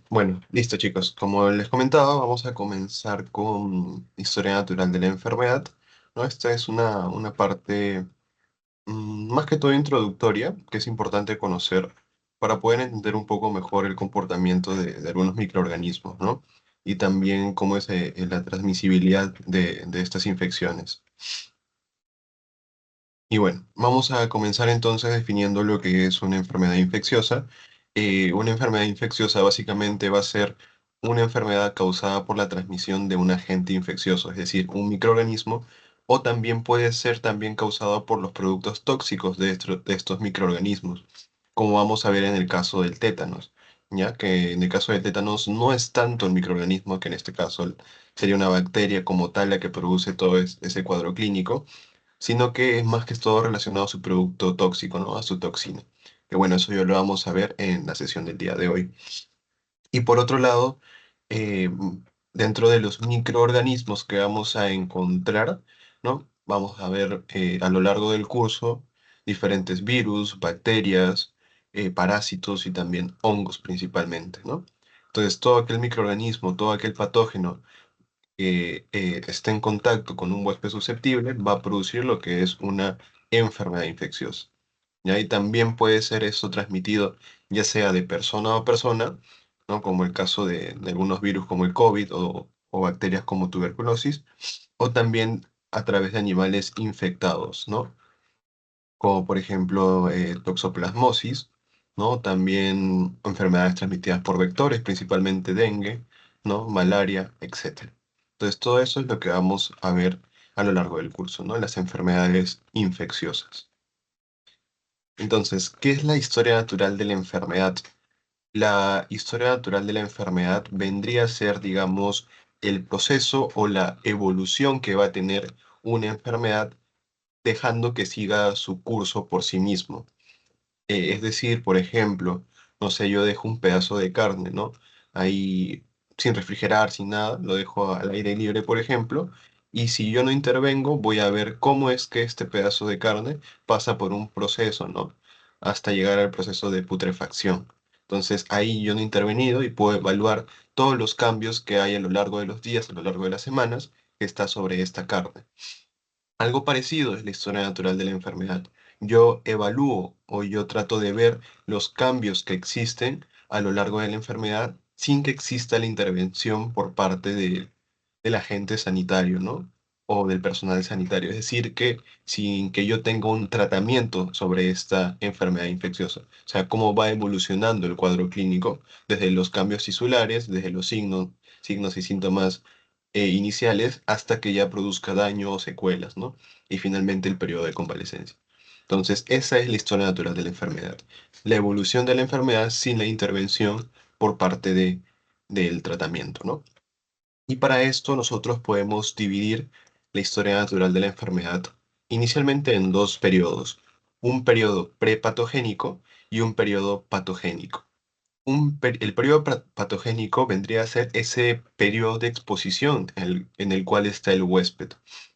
Bueno, listo chicos. Como les comentaba, vamos a comenzar con historia natural de la enfermedad, ¿no? Esta es una parte más que todo introductoria, que es importante conocer para poder entender un poco mejor el comportamiento de algunos microorganismos, ¿no? Y también cómo es la transmisibilidad de estas infecciones. Y bueno, vamos a comenzar entonces definiendo lo que es una enfermedad infecciosa. Una enfermedad infecciosa básicamente va a ser una enfermedad causada por la transmisión de un agente infeccioso, es decir, un microorganismo, o también puede ser también causada por los productos tóxicos de estos microorganismos, como vamos a ver en el caso del tétanos, ya que en el caso del tétanos no es tanto el microorganismo, que en este caso sería una bacteria como tal la que produce todo ese cuadro clínico, sino que es más que todo relacionado a su producto tóxico, ¿no? A su toxina. Que bueno, eso ya lo vamos a ver en la sesión del día de hoy. Y por otro lado, dentro de los microorganismos que vamos a encontrar, ¿no? Vamos a ver a lo largo del curso diferentes virus, bacterias, parásitos y también hongos principalmente, ¿no? Entonces, todo aquel microorganismo, todo aquel patógeno que esté en contacto con un huésped susceptible va a producir lo que es una enfermedad infecciosa. ¿Ya? Y también puede ser eso transmitido ya sea de persona a persona, ¿no? Como el caso de algunos virus como el COVID o bacterias como tuberculosis, o también a través de animales infectados, ¿no? Como por ejemplo toxoplasmosis, ¿no? También enfermedades transmitidas por vectores, principalmente dengue, ¿no? Malaria, etcétera. Entonces todo eso es lo que vamos a ver a lo largo del curso, ¿no? Las enfermedades infecciosas. Entonces, ¿qué es la historia natural de la enfermedad? La historia natural de la enfermedad vendría a ser, digamos, el proceso o la evolución que va a tener una enfermedad dejando que siga su curso por sí mismo. Es decir, por ejemplo, no sé, yo dejo un pedazo de carne, ¿no? Ahí sin refrigerar, sin nada, lo dejo al aire libre, por ejemplo, y si yo no intervengo, voy a ver cómo es que este pedazo de carne pasa por un proceso, ¿no? Hasta llegar al proceso de putrefacción. Entonces ahí yo no he intervenido y puedo evaluar todos los cambios que hay a lo largo de los días, a lo largo de las semanas, que está sobre esta carne. Algo parecido es la historia natural de la enfermedad. Yo evalúo o yo trato de ver los cambios que existen a lo largo de la enfermedad sin que exista la intervención por parte del agente sanitario, ¿no? O del personal sanitario. Es decir, que sin que yo tenga un tratamiento sobre esta enfermedad infecciosa. O sea, cómo va evolucionando el cuadro clínico desde los cambios tisulares, desde los signos y síntomas iniciales hasta que ya produzca daño o secuelas, ¿no? Y finalmente el periodo de convalecencia. Entonces, esa es la historia natural de la enfermedad. La evolución de la enfermedad sin la intervención por parte del tratamiento, ¿no? Y para esto nosotros podemos dividir la historia natural de la enfermedad inicialmente en dos periodos, un periodo prepatogénico y un periodo patogénico. El periodo patogénico vendría a ser ese periodo de exposición en el cual está el huésped.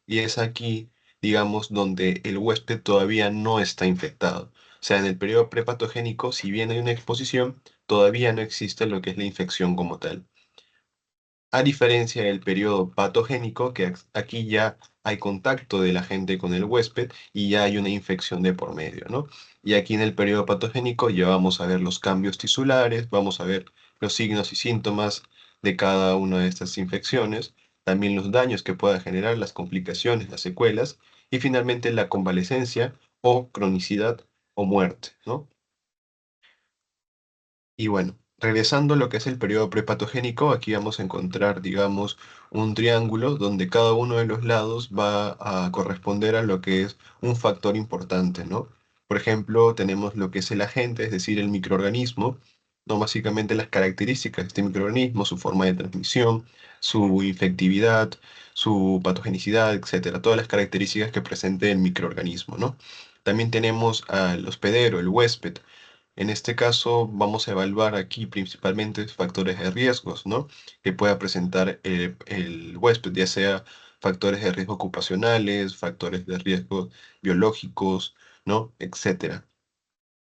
Y es aquí, digamos, donde el huésped todavía no está infectado. O sea, en el periodo prepatogénico, si bien hay una exposición, todavía no existe lo que es la infección como tal. A diferencia del periodo patogénico, que aquí ya hay contacto de la gente con el huésped y ya hay una infección de por medio, ¿no? Y aquí en el periodo patogénico ya vamos a ver los cambios tisulares, vamos a ver los signos y síntomas de cada una de estas infecciones, también los daños que pueda generar, las complicaciones, las secuelas y finalmente la convalecencia o cronicidad o muerte, ¿no? Y bueno, regresando a lo que es el periodo prepatogénico, aquí vamos a encontrar, digamos, un triángulo donde cada uno de los lados va a corresponder a lo que es un factor importante, ¿no? Por ejemplo, tenemos lo que es el agente, es decir, el microorganismo, ¿no? Básicamente las características de este microorganismo, su forma de transmisión, su infectividad, su patogenicidad, etcétera, todas las características que presente el microorganismo, ¿no? También tenemos al hospedero, el huésped. En este caso, vamos a evaluar aquí principalmente factores de riesgos, ¿no? Que pueda presentar el huésped, ya sea factores de riesgo ocupacionales, factores de riesgo biológicos, ¿no? Etcétera.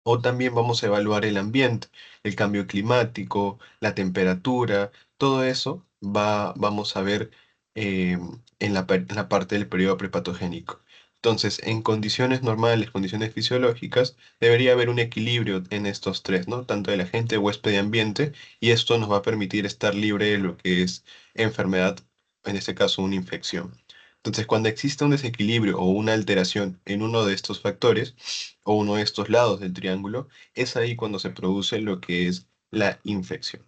O también vamos a evaluar el ambiente, el cambio climático, la temperatura, todo eso vamos a ver eh, en la parte del periodo prepatogénico. Entonces, en condiciones normales, condiciones fisiológicas, debería haber un equilibrio en estos tres, ¿no? Tanto el agente, huésped y ambiente, y esto nos va a permitir estar libre de lo que es enfermedad, en este caso una infección. Entonces, cuando existe un desequilibrio o una alteración en uno de estos factores, o uno de estos lados del triángulo, es ahí cuando se produce lo que es la infección,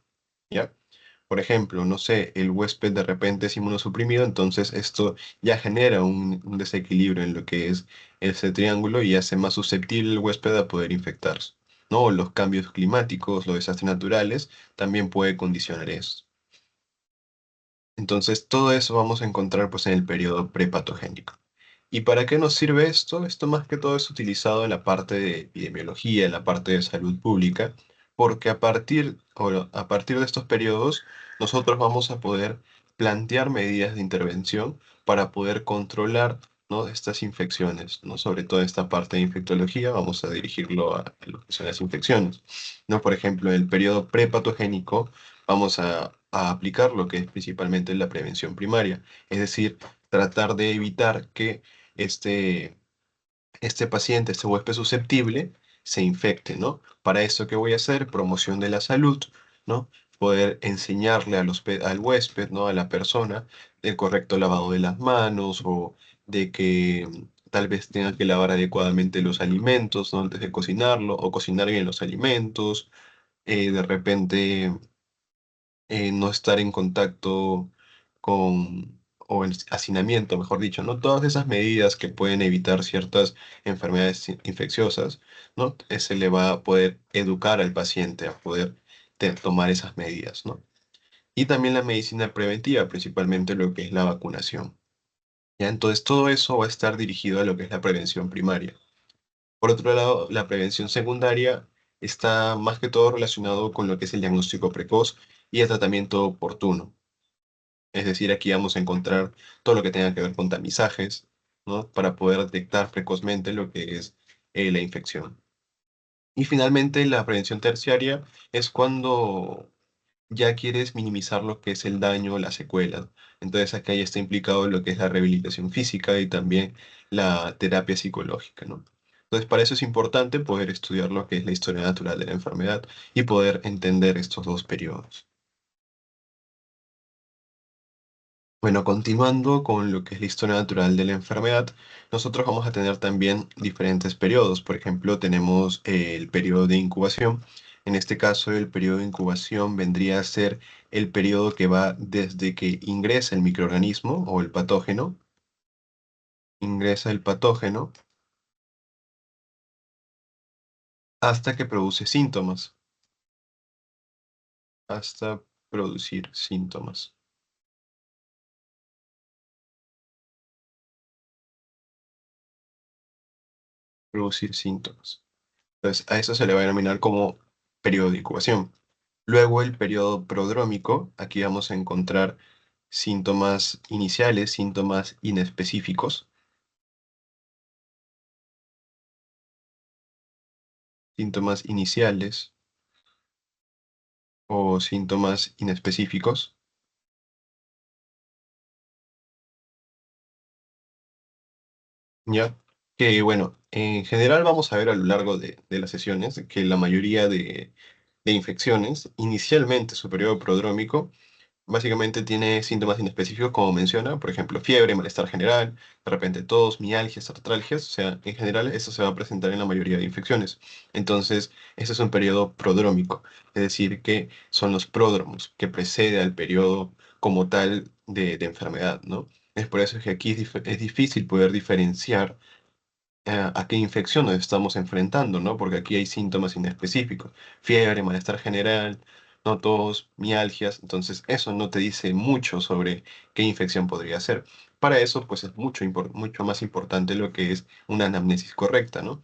¿ya? Por ejemplo, no sé, el huésped de repente es inmunosuprimido, entonces esto ya genera un desequilibrio en lo que es ese triángulo y hace más susceptible el huésped a poder infectarse, ¿no? Los cambios climáticos, los desastres naturales, también puede condicionar eso. Entonces, todo eso vamos a encontrar pues en el periodo prepatogénico. ¿Y para qué nos sirve esto? Esto más que todo es utilizado en la parte de epidemiología, en la parte de salud pública, porque a partir de estos periodos nosotros vamos a poder plantear medidas de intervención para poder controlar, ¿no? estas infecciones, ¿no? Sobre todo esta parte de infectología, vamos a dirigirlo a lo que son las infecciones, ¿no? Por ejemplo, en el periodo prepatogénico vamos a aplicar lo que es principalmente la prevención primaria, es decir, tratar de evitar que este, este paciente, este huésped susceptible, se infecte, ¿no? Para eso, ¿qué voy a hacer? Promoción de la salud, ¿no? Poder enseñarle al huésped, ¿no? A la persona, el correcto lavado de las manos o de que tal vez tenga que lavar adecuadamente los alimentos, ¿no? Antes de cocinarlo o cocinar bien los alimentos. De repente no estar en contacto con, o en hacinamiento, mejor dicho, ¿no? Todas esas medidas que pueden evitar ciertas enfermedades infecciosas, ¿no? Se le va a poder educar al paciente a poder tomar esas medidas, ¿no? Y también la medicina preventiva, principalmente lo que es la vacunación. ¿Ya? Entonces, todo eso va a estar dirigido a lo que es la prevención primaria. Por otro lado, la prevención secundaria está más que todo relacionado con lo que es el diagnóstico precoz y el tratamiento oportuno. Es decir, aquí vamos a encontrar todo lo que tenga que ver con tamizajes, ¿no? Para poder detectar precozmente lo que es la infección. Y finalmente, la prevención terciaria es cuando ya quieres minimizar lo que es el daño o la secuela. Entonces, acá ya está implicado lo que es la rehabilitación física y también la terapia psicológica, ¿no? Entonces, para eso es importante poder estudiar lo que es la historia natural de la enfermedad y poder entender estos dos periodos. Bueno, continuando con lo que es la historia natural de la enfermedad, nosotros vamos a tener también diferentes periodos. Por ejemplo, tenemos el periodo de incubación. En este caso, el periodo de incubación vendría a ser el periodo que va desde que ingresa el microorganismo o el patógeno, ingresa el patógeno, hasta que produce síntomas, hasta producir síntomas, producir síntomas. Entonces, a eso se le va a denominar como periodo de incubación. Luego el periodo prodrómico, aquí vamos a encontrar síntomas iniciales, síntomas inespecíficos, síntomas iniciales o síntomas inespecíficos, ¿ya? Que bueno, en general vamos a ver a lo largo de las sesiones que la mayoría de infecciones, inicialmente su periodo prodrómico, básicamente tiene síntomas inespecíficos, como menciona, por ejemplo, fiebre, malestar general, de repente tos, mialgias, artralgias, o sea, en general eso se va a presentar en la mayoría de infecciones. Entonces, ese es un periodo prodrómico, es decir, que son los pródromos, que precede al periodo como tal de enfermedad, ¿no? Es por eso que aquí es difícil poder diferenciar a qué infección nos estamos enfrentando, ¿no? Porque aquí hay síntomas inespecíficos, fiebre, malestar general, no tos, mialgias, entonces eso no te dice mucho sobre qué infección podría ser. Para eso, pues es mucho más importante lo que es una anamnesis correcta, ¿no?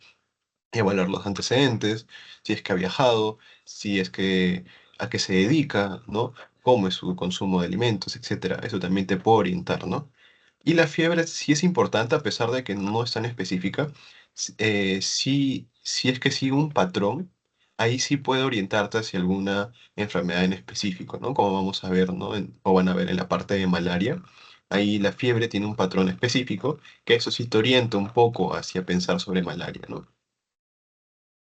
Evaluar los antecedentes, si es que ha viajado, si es que a qué se dedica, ¿no? Cómo es su consumo de alimentos, etcétera. Eso también te puede orientar, ¿no? Y la fiebre sí es importante, a pesar de que no es tan específica. Sí si es que sigue un patrón, ahí sí puede orientarte hacia alguna enfermedad en específico, ¿no? Como vamos a ver, ¿no? O van a ver en la parte de malaria, ahí la fiebre tiene un patrón específico, que eso sí te orienta un poco hacia pensar sobre malaria, ¿no?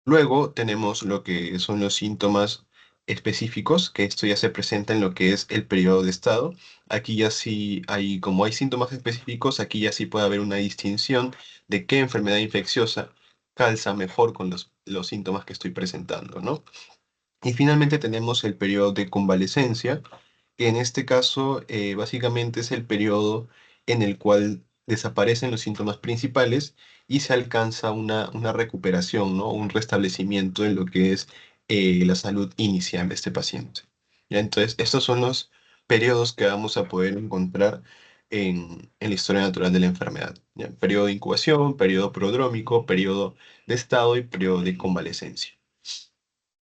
Luego tenemos lo que son los síntomas específicos, que esto ya se presenta en lo que es el periodo de estado. Aquí ya sí hay, como hay síntomas específicos, aquí ya sí puede haber una distinción de qué enfermedad infecciosa calza mejor con los síntomas que estoy presentando, ¿no? Y finalmente tenemos el periodo de convalecencia, que en este caso básicamente es el periodo en el cual desaparecen los síntomas principales y se alcanza una recuperación, ¿no? Un restablecimiento en lo que es la salud inicial de este paciente. ¿Ya? Entonces, estos son los periodos que vamos a poder encontrar en la historia natural de la enfermedad. ¿Ya? Periodo de incubación, periodo prodrómico, periodo de estado y periodo de convalecencia.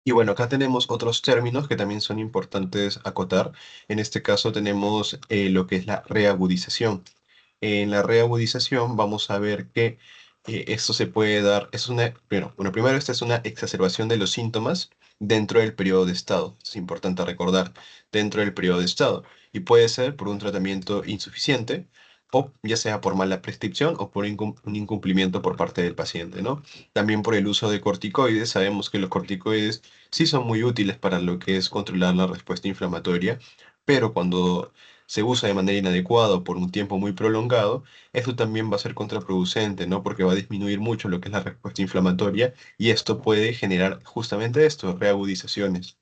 Y bueno, acá tenemos otros términos que también son importantes acotar. En este caso tenemos lo que es la reagudización. En la reagudización vamos a ver que esto se puede dar, es una, primero esta es una exacerbación de los síntomas dentro del periodo de estado. Es importante recordar, dentro del periodo de estado. Y puede ser por un tratamiento insuficiente o ya sea por mala prescripción o por un incumplimiento por parte del paciente, ¿no? También por el uso de corticoides. Sabemos que los corticoides sí son muy útiles para lo que es controlar la respuesta inflamatoria, pero cuando se usa de manera inadecuada o por un tiempo muy prolongado, esto también va a ser contraproducente, ¿no? Porque va a disminuir mucho lo que es la respuesta inflamatoria y esto puede generar justamente esto, reagudizaciones.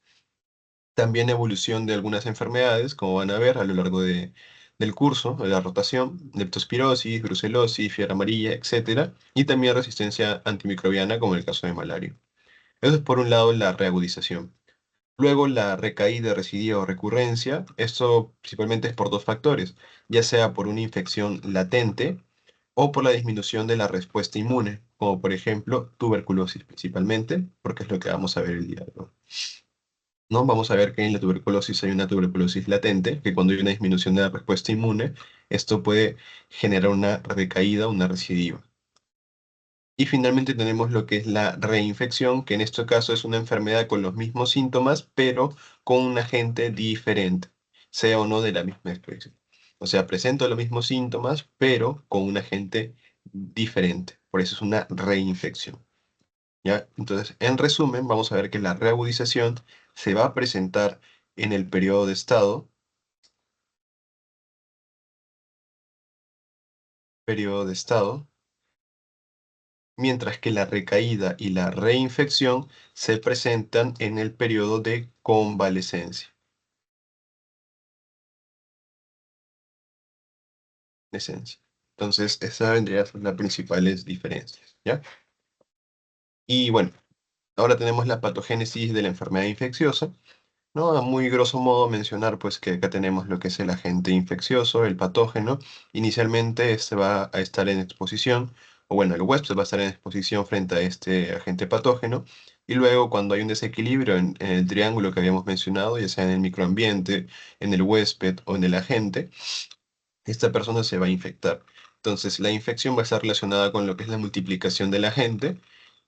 También evolución de algunas enfermedades, como van a ver a lo largo del curso, de la rotación, leptospirosis, brucelosis, fiebre amarilla, etcétera, y también resistencia antimicrobiana, como en el caso de malaria. Eso es por un lado la reagudización. Luego la recaída, recidiva o recurrencia, esto principalmente es por dos factores, ya sea por una infección latente o por la disminución de la respuesta inmune, como por ejemplo tuberculosis principalmente, porque es lo que vamos a ver el día de hoy. ¿No? Vamos a ver que en la tuberculosis hay una tuberculosis latente, que cuando hay una disminución de la respuesta inmune, esto puede generar una recaída, una recidiva. Y finalmente tenemos lo que es la reinfección, que en este caso es una enfermedad con los mismos síntomas, pero con un agente diferente, sea o no de la misma especie. O sea, presento los mismos síntomas, pero con un agente diferente. Por eso es una reinfección. ¿Ya? Entonces, en resumen, vamos a ver que la reagudización se va a presentar en el periodo de estado, mientras que la recaída y la reinfección se presentan en el periodo de convalecencia. Esencia. Entonces, esa vendría a ser las principales diferencias, ¿ya? Y bueno, ahora tenemos la patogénesis de la enfermedad infecciosa, ¿no? A muy grosso modo mencionar pues que acá tenemos lo que es el agente infeccioso, el patógeno. Inicialmente este va a estar en exposición, o bueno, el huésped va a estar en exposición frente a este agente patógeno, y luego cuando hay un desequilibrio en el triángulo que habíamos mencionado, ya sea en el microambiente, en el huésped o en el agente, esta persona se va a infectar. Entonces, la infección va a estar relacionada con lo que es la multiplicación del agente,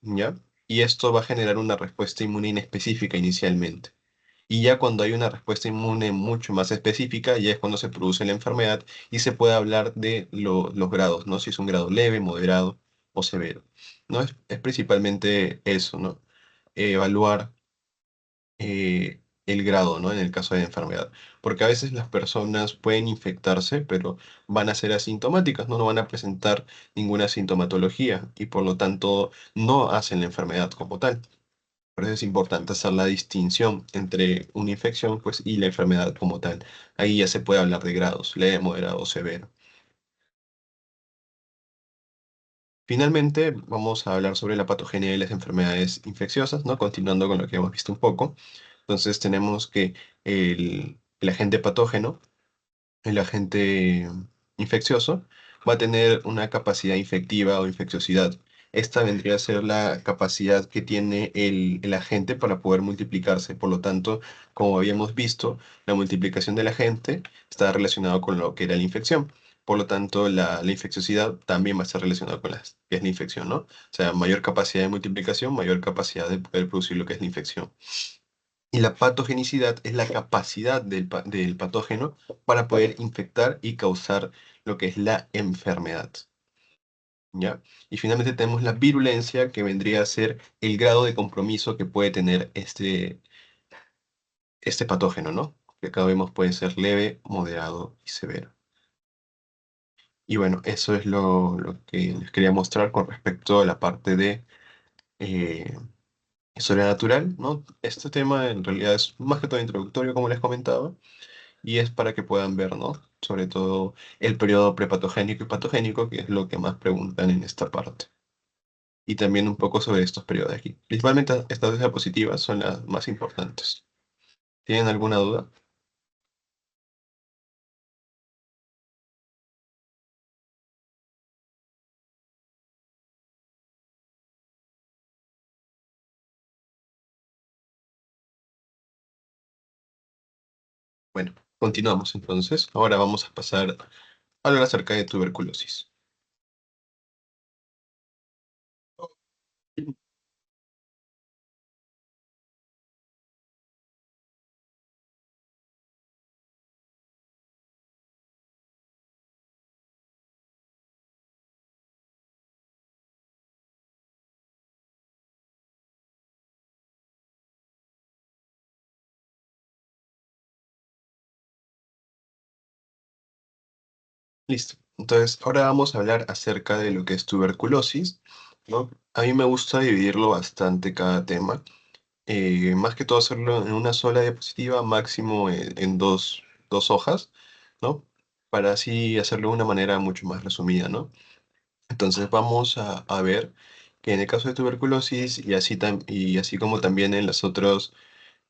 ¿ya? Y esto va a generar una respuesta inmune inespecífica inicialmente. Y ya cuando hay una respuesta inmune mucho más específica, ya es cuando se produce la enfermedad y se puede hablar de los grados, ¿no? Si es un grado leve, moderado o severo, ¿no? Es principalmente eso, ¿no? Evaluar el grado, ¿no? En el caso de enfermedad. Porque a veces las personas pueden infectarse, pero van a ser asintomáticas, ¿no? No van a presentar ninguna sintomatología y por lo tanto no hacen la enfermedad como tal. Por eso es importante hacer la distinción entre una infección, pues, y la enfermedad como tal. Ahí ya se puede hablar de grados, leve, moderado o severo. Finalmente, vamos a hablar sobre la patogenia de las enfermedades infecciosas, ¿no? Continuando con lo que hemos visto un poco. Entonces, tenemos que el agente patógeno, el agente infeccioso, va a tener una capacidad infectiva o infecciosidad. Esta vendría a ser la capacidad que tiene el agente para poder multiplicarse. Por lo tanto, como habíamos visto, la multiplicación del agente está relacionada con lo que era la infección. Por lo tanto, la infecciosidad también va a estar relacionada con que es la infección, ¿no? O sea, mayor capacidad de multiplicación, mayor capacidad de poder producir lo que es la infección. Y la patogenicidad es la capacidad del patógeno para poder infectar y causar lo que es la enfermedad, ¿ya? Y finalmente tenemos la virulencia, que vendría a ser el grado de compromiso que puede tener este patógeno, ¿no? Que acá vemos puede ser leve, moderado y severo. Y bueno, eso es lo que les quería mostrar con respecto a la parte de eh, historia natural, ¿no? Este tema en realidad es más que todo introductorio, como les comentaba, y es para que puedan ver, ¿no? Sobre todo el periodo prepatogénico y patogénico, que es lo que más preguntan en esta parte. Y también un poco sobre estos periodos de aquí. Principalmente estas diapositivas son las más importantes. ¿Tienen alguna duda? Bueno, continuamos entonces. Ahora vamos a pasar a hablar acerca de tuberculosis. Listo. Entonces, ahora vamos a hablar acerca de lo que es tuberculosis, ¿no? A mí me gusta dividirlo bastante cada tema. Más que todo hacerlo en una sola diapositiva, máximo en dos hojas, ¿no? Para así hacerlo de una manera mucho más resumida, ¿no? Entonces vamos a ver que en el caso de tuberculosis y así como también en los otros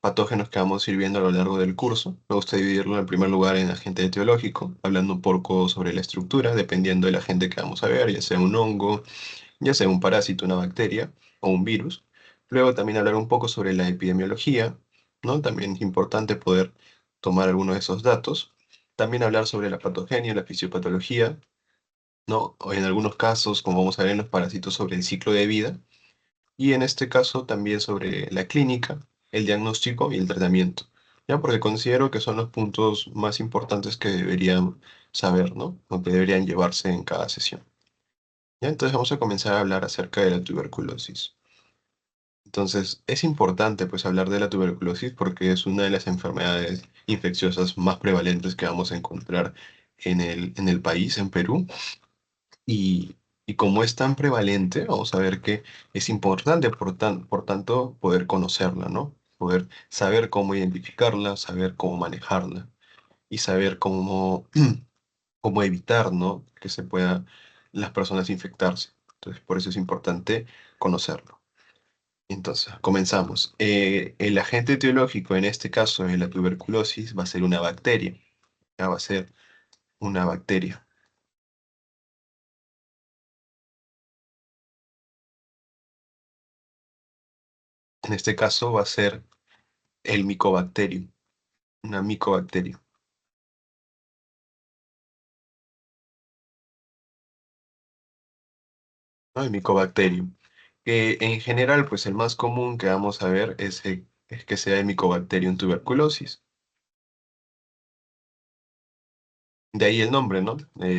patógenos que vamos a ir viendo a lo largo del curso, me gusta dividirlo en primer lugar en agente etiológico, hablando un poco sobre la estructura, dependiendo del agente que vamos a ver, ya sea un hongo, ya sea un parásito, una bacteria o un virus. Luego también hablar un poco sobre la epidemiología, ¿no? También es importante poder tomar algunos de esos datos. También hablar sobre la patogenia, la fisiopatología, ¿no? O en algunos casos, como vamos a ver en los parásitos, sobre el ciclo de vida. Y en este caso también sobre la clínica, el diagnóstico y el tratamiento. ¿Ya? Porque considero que son los puntos más importantes que deberían saber, ¿no? O que deberían llevarse en cada sesión. ¿Ya? Entonces vamos a comenzar a hablar acerca de la tuberculosis. Entonces, es importante pues hablar de la tuberculosis porque es una de las enfermedades infecciosas más prevalentes que vamos a encontrar en el país, en Perú. Y, y como es tan prevalente, vamos a ver que es importante, por tanto, poder conocerla, ¿no? Poder saber cómo identificarla, saber cómo manejarla y saber cómo evitar, ¿no? Que se puedan las personas infectarse. Entonces, por eso es importante conocerlo. Entonces, comenzamos. El agente etiológico, en este caso de la tuberculosis, va a ser una bacteria. Ya va a ser una bacteria. En este caso va a ser el Mycobacterium, una micobacteria, ¿no? El Mycobacterium. Que en general, pues el más común que vamos a ver es que sea el Mycobacterium tuberculosis. De ahí el nombre, ¿no?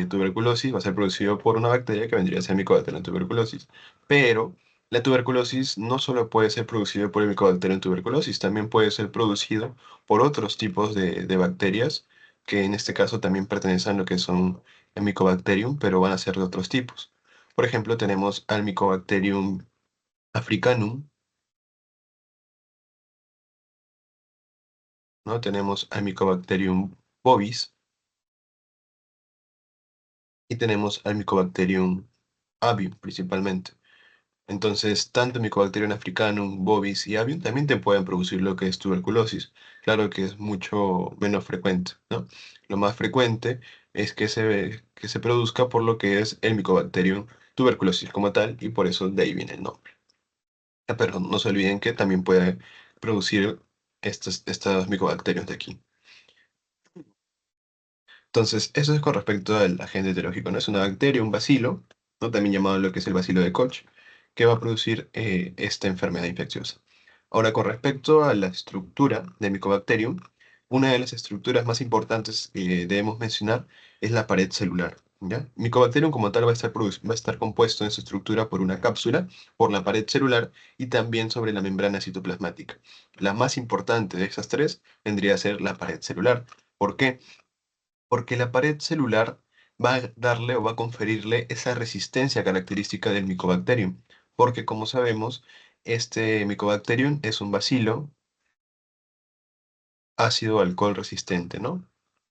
Tuberculosis va a ser producido por una bacteria que vendría a ser Mycobacterium tuberculosis. Pero la tuberculosis no solo puede ser producida por el Mycobacterium tuberculosis, también puede ser producido por otros tipos de bacterias, que en este caso también pertenecen a lo que son el Mycobacterium, pero van a ser de otros tipos. Por ejemplo, tenemos al Mycobacterium africanum, ¿no? Tenemos al Mycobacterium bovis y tenemos al Mycobacterium avium principalmente. Entonces, tanto Mycobacterium africanum, bovis y avium también te pueden producir lo que es tuberculosis. Claro que es mucho menos frecuente, ¿no? Lo más frecuente es que se produzca por lo que es el Mycobacterium tuberculosis como tal, y por eso de ahí viene el nombre. Pero no se olviden que también puede producir estos micobacterios de aquí. Entonces, eso es con respecto al agente etiológico, ¿no? Es una bacteria, un bacilo, ¿no? También llamado lo que es el bacilo de Koch, que va a producir esta enfermedad infecciosa. Ahora, con respecto a la estructura de Mycobacterium, una de las estructuras más importantes que debemos mencionar es la pared celular, ¿ya? Mycobacterium como tal va a estar compuesto en su estructura por una cápsula, por la pared celular y también sobre la membrana citoplasmática. La más importante de esas tres vendría a ser la pared celular. ¿Por qué? Porque la pared celular va a darle o va a conferirle esa resistencia característica del Mycobacterium. Porque como sabemos, este Mycobacterium es un bacilo ácido alcohol resistente, ¿no?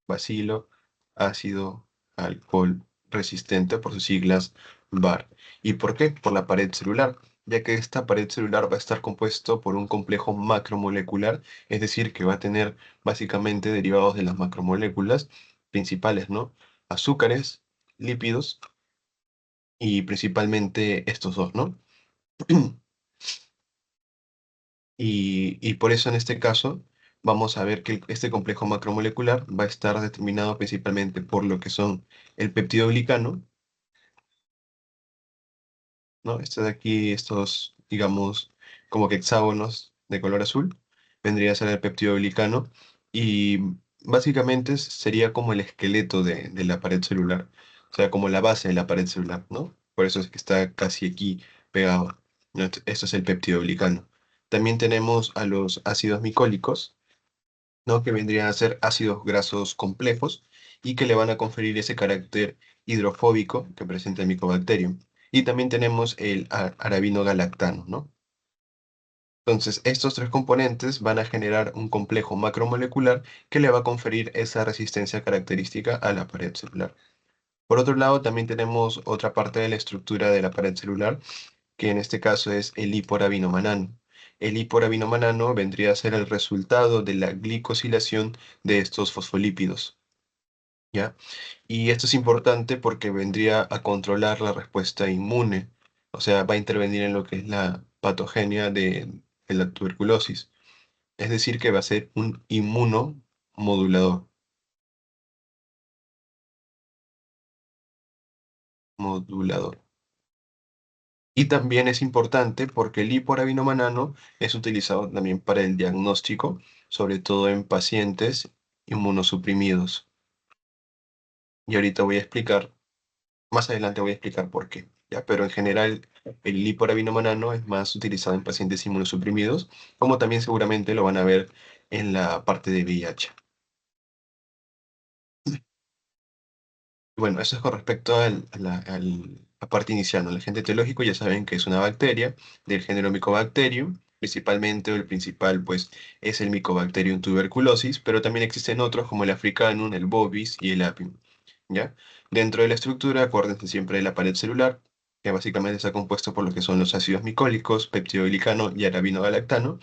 Bacilo ácido alcohol resistente por sus siglas BAR. ¿Y por qué? Por la pared celular, ya que esta pared celular va a estar compuesto por un complejo macromolecular, es decir, que va a tener básicamente derivados de las macromoléculas principales, ¿no? Azúcares, lípidos y principalmente estos dos, ¿no? Y por eso en este caso vamos a ver que este complejo macromolecular va a estar determinado principalmente por lo que son el peptidoglicano, ¿no? Este de aquí, estos, digamos, como que hexágonos de color azul, vendría a ser el peptidoglicano y básicamente sería como el esqueleto de la pared celular, o sea, como la base de la pared celular, ¿no? Por eso es que está casi aquí pegado, ¿no? Esto es el peptidoglicano. También tenemos a los ácidos micólicos, ¿no? Que vendrían a ser ácidos grasos complejos y que le van a conferir ese carácter hidrofóbico que presenta el Mycobacterium. Y también tenemos el arabino galactano, ¿no? Entonces, estos tres componentes van a generar un complejo macromolecular que le va a conferir esa resistencia característica a la pared celular. Por otro lado, también tenemos otra parte de la estructura de la pared celular, que en este caso es el hiporabinomanano. El hiporabinomanano vendría a ser el resultado de la glicosilación de estos fosfolípidos, ¿ya? Y esto es importante porque vendría a controlar la respuesta inmune, o sea, va a intervenir en lo que es la patogenia de la tuberculosis. Es decir, que va a ser un inmunomodulador. Modulador. Y también es importante porque el hiporabinomanano es utilizado también para el diagnóstico, sobre todo en pacientes inmunosuprimidos. Y ahorita voy a explicar, más adelante voy a explicar por qué, ¿ya? Pero en general el hiporabinomanano es más utilizado en pacientes inmunosuprimidos, como también seguramente lo van a ver en la parte de VIH. Bueno, eso es con respecto a la parte inicial, ¿no? El agente etiológico ya saben que es una bacteria del género Mycobacterium, principalmente, o el principal, pues, es el Mycobacterium tuberculosis, pero también existen otros como el Africanum, el Bovis y el Apium, ¿ya? Dentro de la estructura, acuérdense siempre de la pared celular, que básicamente está compuesto por lo que son los ácidos micólicos, peptidoglicano y arabinogalactano,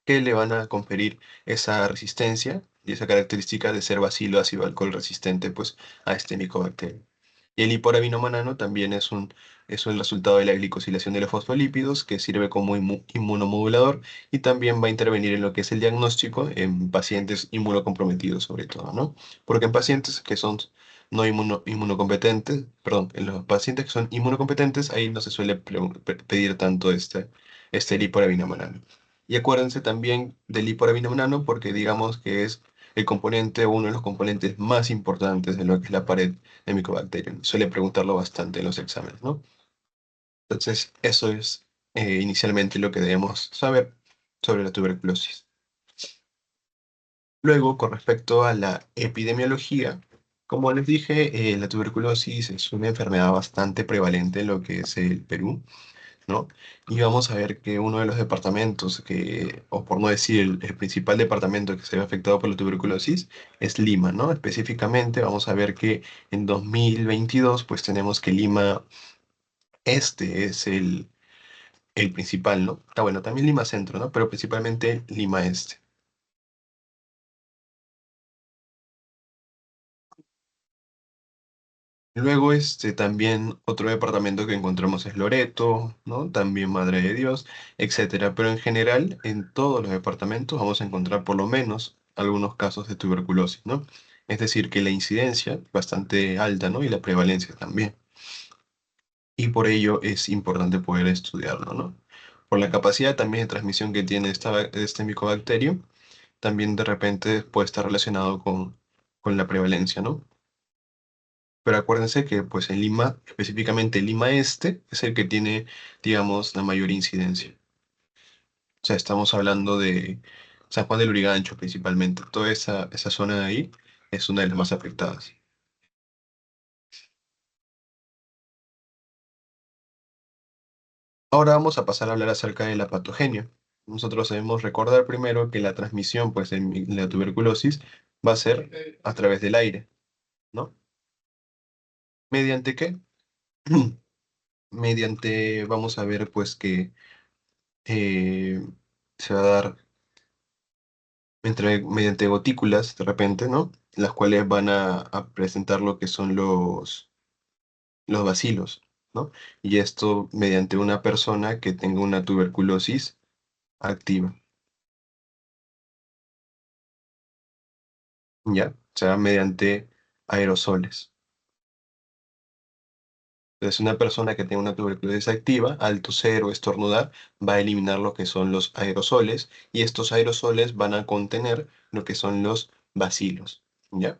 que le van a conferir esa resistencia y esa característica de ser bacilo ácido alcohol resistente pues, a este micobacterio. Y el hiporabinomanano también es el resultado de la glicosilación de los fosfolípidos que sirve como inmunomodulador y también va a intervenir en lo que es el diagnóstico en pacientes inmunocomprometidos sobre todo, ¿no? Porque en pacientes que son no inmunocompetentes, perdón, en los pacientes que son inmunocompetentes, ahí no se suele pedir tanto este hiporabinomanano. Y acuérdense también del hiporabinomanano porque digamos que es el componente, uno de los componentes más importantes de lo que es la pared de Mycobacterium. Suele preguntarlo bastante en los exámenes, ¿no? Entonces, eso es inicialmente lo que debemos saber sobre la tuberculosis. Luego, con respecto a la epidemiología, como les dije, la tuberculosis es una enfermedad bastante prevalente en lo que es el Perú, ¿no? Y vamos a ver que uno de los departamentos que, o por no decir el principal departamento que se ve afectado por la tuberculosis es Lima, ¿no? Específicamente vamos a ver que en 2022 pues tenemos que Lima Este es el principal, ¿no? Ah, bueno, también Lima Centro, ¿no? Pero principalmente Lima Este. Luego, también otro departamento que encontramos es Loreto, ¿no? También Madre de Dios, etcétera. Pero en general, en todos los departamentos vamos a encontrar por lo menos algunos casos de tuberculosis, ¿no? Es decir, que la incidencia es bastante alta, ¿no? Y la prevalencia también. Y por ello es importante poder estudiarlo, ¿no? Por la capacidad también de transmisión que tiene este micobacterio, también de repente puede estar relacionado con la prevalencia, ¿no? Pero acuérdense que pues en Lima, específicamente Lima Este, es el que tiene, digamos, la mayor incidencia. O sea, estamos hablando de San Juan del Urigancho principalmente. Toda esa zona de ahí es una de las más afectadas. Ahora vamos a pasar a hablar acerca de la patogenia. Nosotros debemos recordar primero que la transmisión pues, de la tuberculosis va a ser a través del aire, ¿no? ¿Mediante qué? Mediante, vamos a ver pues que eh, se va a dar mediante gotículas de repente, ¿no? Las cuales van a presentar lo que son los bacilos, ¿no? Y esto mediante una persona que tenga una tuberculosis activa, ¿ya? O sea, mediante aerosoles. Entonces, una persona que tenga una tuberculosis activa, al toser o estornudar, va a eliminar lo que son los aerosoles y estos aerosoles van a contener lo que son los bacilos, ¿ya?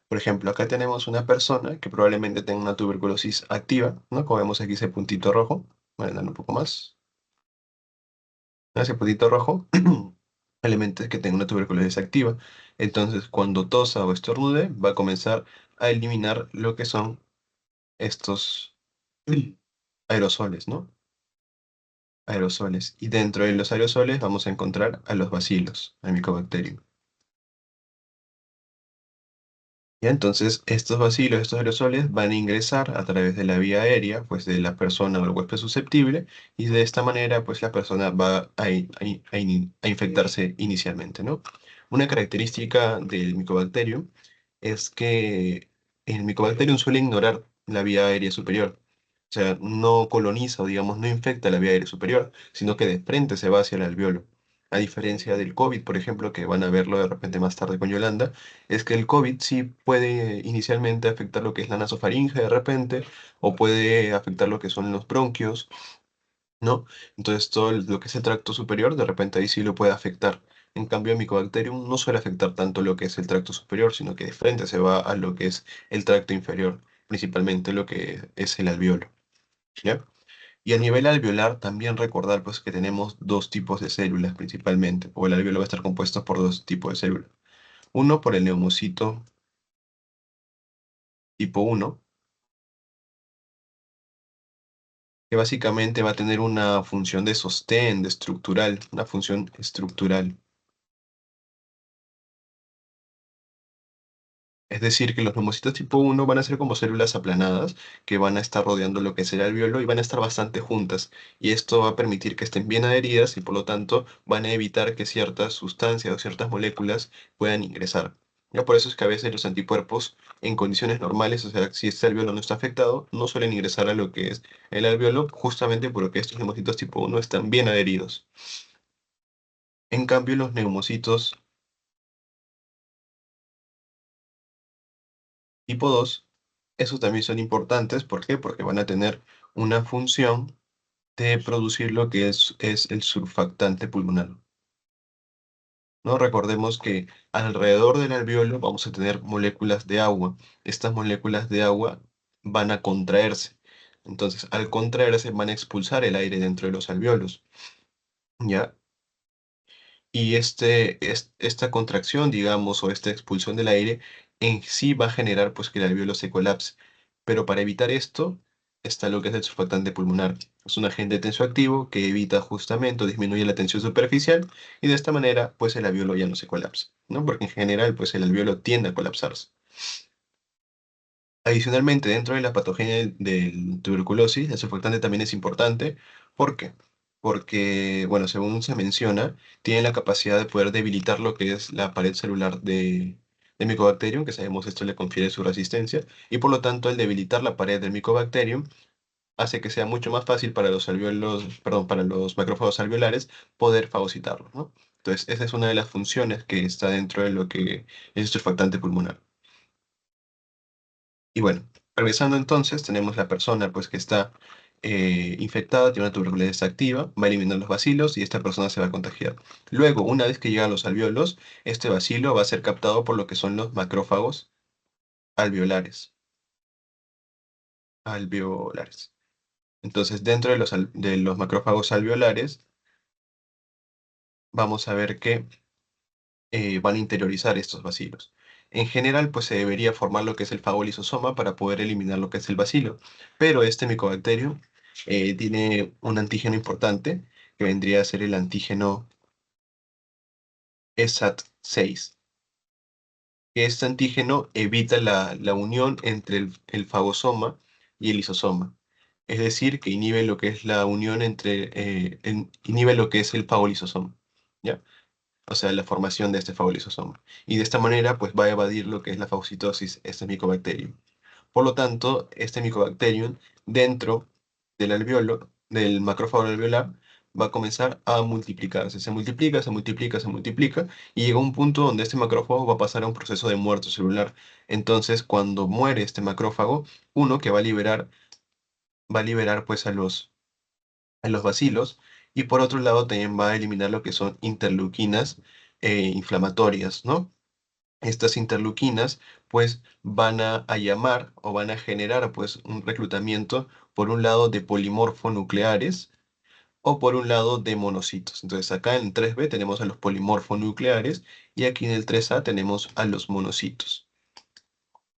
Por ejemplo, acá tenemos una persona que probablemente tenga una tuberculosis activa, ¿no? Como vemos aquí ese puntito rojo. Voy a darle un poco más. Ese puntito rojo, elementos que tenga una tuberculosis activa. Entonces, cuando tosa o estornude, va a comenzar a eliminar lo que son estos aerosoles, ¿no? Aerosoles. Y dentro de los aerosoles vamos a encontrar a los bacilos, al micobacterium. Y entonces estos bacilos, estos aerosoles van a ingresar a través de la vía aérea, pues de la persona o el huésped susceptible, y de esta manera, pues la persona va a infectarse inicialmente, ¿no? Una característica del Mycobacterium es que el Mycobacterium suele ignorar la vía aérea superior. O sea, no coloniza o digamos no infecta la vía aérea superior, sino que de frente se va hacia el alveolo. A diferencia del COVID, por ejemplo, que van a verlo de repente más tarde con Yolanda, es que el COVID sí puede inicialmente afectar lo que es la nasofaringe de repente, o puede afectar lo que son los bronquios, ¿no? Entonces todo lo que es el tracto superior, de repente ahí sí lo puede afectar. En cambio, el Mycobacterium no suele afectar tanto lo que es el tracto superior, sino que de frente se va a lo que es el tracto inferior, principalmente lo que es el alveolo, ¿ya? Y a nivel alveolar también recordar pues que tenemos dos tipos de células principalmente, o el alveolo va a estar compuesto por dos tipos de células. Uno por el neumocito tipo uno, que básicamente va a tener una función de sostén, de estructural, una función estructural. Es decir, que los neumocitos tipo uno van a ser como células aplanadas que van a estar rodeando lo que es el alveolo y van a estar bastante juntas. Y esto va a permitir que estén bien adheridas y por lo tanto van a evitar que ciertas sustancias o ciertas moléculas puedan ingresar. Ya por eso es que a veces los anticuerpos en condiciones normales, o sea, si este alveolo no está afectado, no suelen ingresar a lo que es el alveolo justamente porque estos neumocitos tipo uno están bien adheridos. En cambio, los neumocitos tipo 2, esos también son importantes. ¿Por qué? Porque van a tener una función de producir lo que es el surfactante pulmonar, ¿no? Recordemos que alrededor del alveolo vamos a tener moléculas de agua. Estas moléculas de agua van a contraerse. Entonces, al contraerse, van a expulsar el aire dentro de los alveolos, ¿ya? Y esta contracción, digamos, o esta expulsión del aire en sí va a generar pues que el alveolo se colapse. Pero para evitar esto está lo que es el surfactante pulmonar. Es un agente tensioactivo que evita justamente o disminuye la tensión superficial y de esta manera pues el alveolo ya no se colapsa, ¿no? Porque en general pues el alveolo tiende a colapsarse. Adicionalmente, dentro de la patogenia del tuberculosis, el surfactante también es importante. ¿Por qué? Porque, bueno, según se menciona, tiene la capacidad de poder debilitar lo que es la pared celular de Mycobacterium, que sabemos esto le confiere su resistencia, y por lo tanto, al debilitar la pared del Mycobacterium, hace que sea mucho más fácil para los alveolos, perdón, para los macrófagos alveolares poder fagocitarlos, ¿no? Entonces, esa es una de las funciones que está dentro de lo que es el surfactante pulmonar. Y bueno, regresando entonces, tenemos la persona pues que está infectada, tiene una tuberculosis activa, va a eliminar los bacilos y esta persona se va a contagiar. Luego, una vez que llega a los alvéolos, este bacilo va a ser captado por lo que son los macrófagos alveolares. Alveolares. Entonces, dentro de de los macrófagos alveolares, vamos a ver que van a interiorizar estos bacilos. En general, pues se debería formar lo que es el fagolisosoma para poder eliminar lo que es el bacilo, pero este micobacterio tiene un antígeno importante, que vendría a ser el antígeno ESAT6. Este antígeno evita la unión entre el fagosoma y el lisosoma. Es decir, que inhibe lo que es la unión inhibe lo que es el fagolisosoma. ¿Ya? O sea, la formación de este fagolisosoma. Y de esta manera, pues va a evadir lo que es la fagocitosis, este micobacterium. Por lo tanto, este micobacterium dentro del alveolo, del macrófago alveolar, va a comenzar a multiplicarse. Se multiplica, se multiplica, se multiplica, y llega un punto donde este macrófago va a pasar a un proceso de muerte celular. Entonces, cuando muere este macrófago, uno que va a liberar pues a los bacilos, y por otro lado también va a eliminar lo que son interleuquinas inflamatorias, ¿no? Estas interleuquinas pues van a llamar o van a generar pues un reclutamiento por un lado de polimorfonucleares o por un lado de monocitos. Entonces acá en 3B tenemos a los polimorfonucleares y aquí en el 3A tenemos a los monocitos.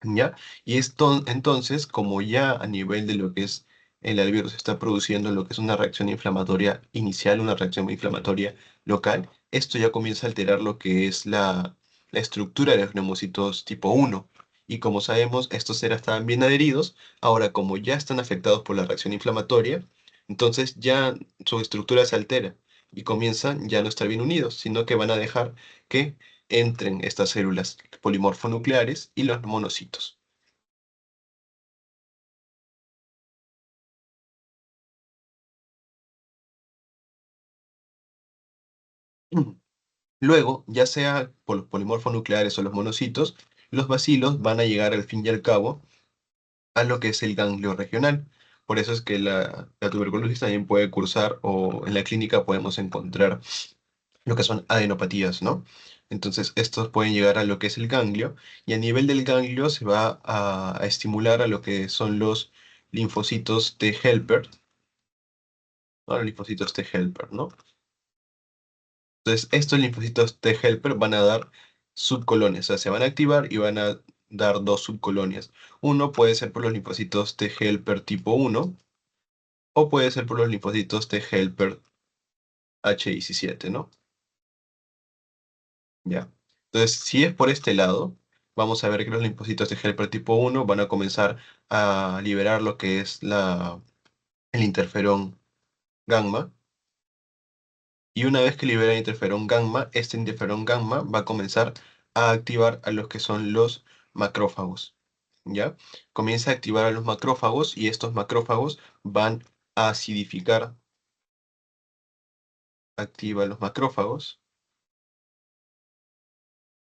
¿Ya? Y esto, entonces, como ya a nivel de lo que es el alveolo se está produciendo lo que es una reacción inflamatoria inicial, una reacción inflamatoria local, esto ya comienza a alterar lo que es la estructura de los neumocitos tipo 1. Y como sabemos, estos eran estaban bien adheridos, ahora como ya están afectados por la reacción inflamatoria, entonces ya su estructura se altera y comienzan ya no estar bien unidos, sino que van a dejar que entren estas células polimorfonucleares y los monocitos. Luego, ya sea por los polimorfonucleares o los monocitos, los bacilos van a llegar al fin y al cabo a lo que es el ganglio regional. Por eso es que la tuberculosis también puede cursar o en la clínica podemos encontrar lo que son adenopatías, ¿no? Entonces, estos pueden llegar a lo que es el ganglio y a nivel del ganglio se va a estimular a lo que son los linfocitos T helper, ¿no? Los linfocitos T helper, ¿no? Entonces, estos linfocitos T helper van a dar subcolonias, o sea, se van a activar y van a dar dos subcolonias. Uno puede ser por los linfocitos T helper tipo 1 o puede ser por los linfocitos T helper H17, ¿no? Ya. Entonces, si es por este lado, vamos a ver que los linfocitos T helper tipo 1 van a comenzar a liberar lo que es el interferón gamma. Y una vez que libera interferón gamma, este interferón gamma va a comenzar a activar a los que son los macrófagos, ¿ya? Comienza a activar a los macrófagos y estos macrófagos van a acidificar, activa a los macrófagos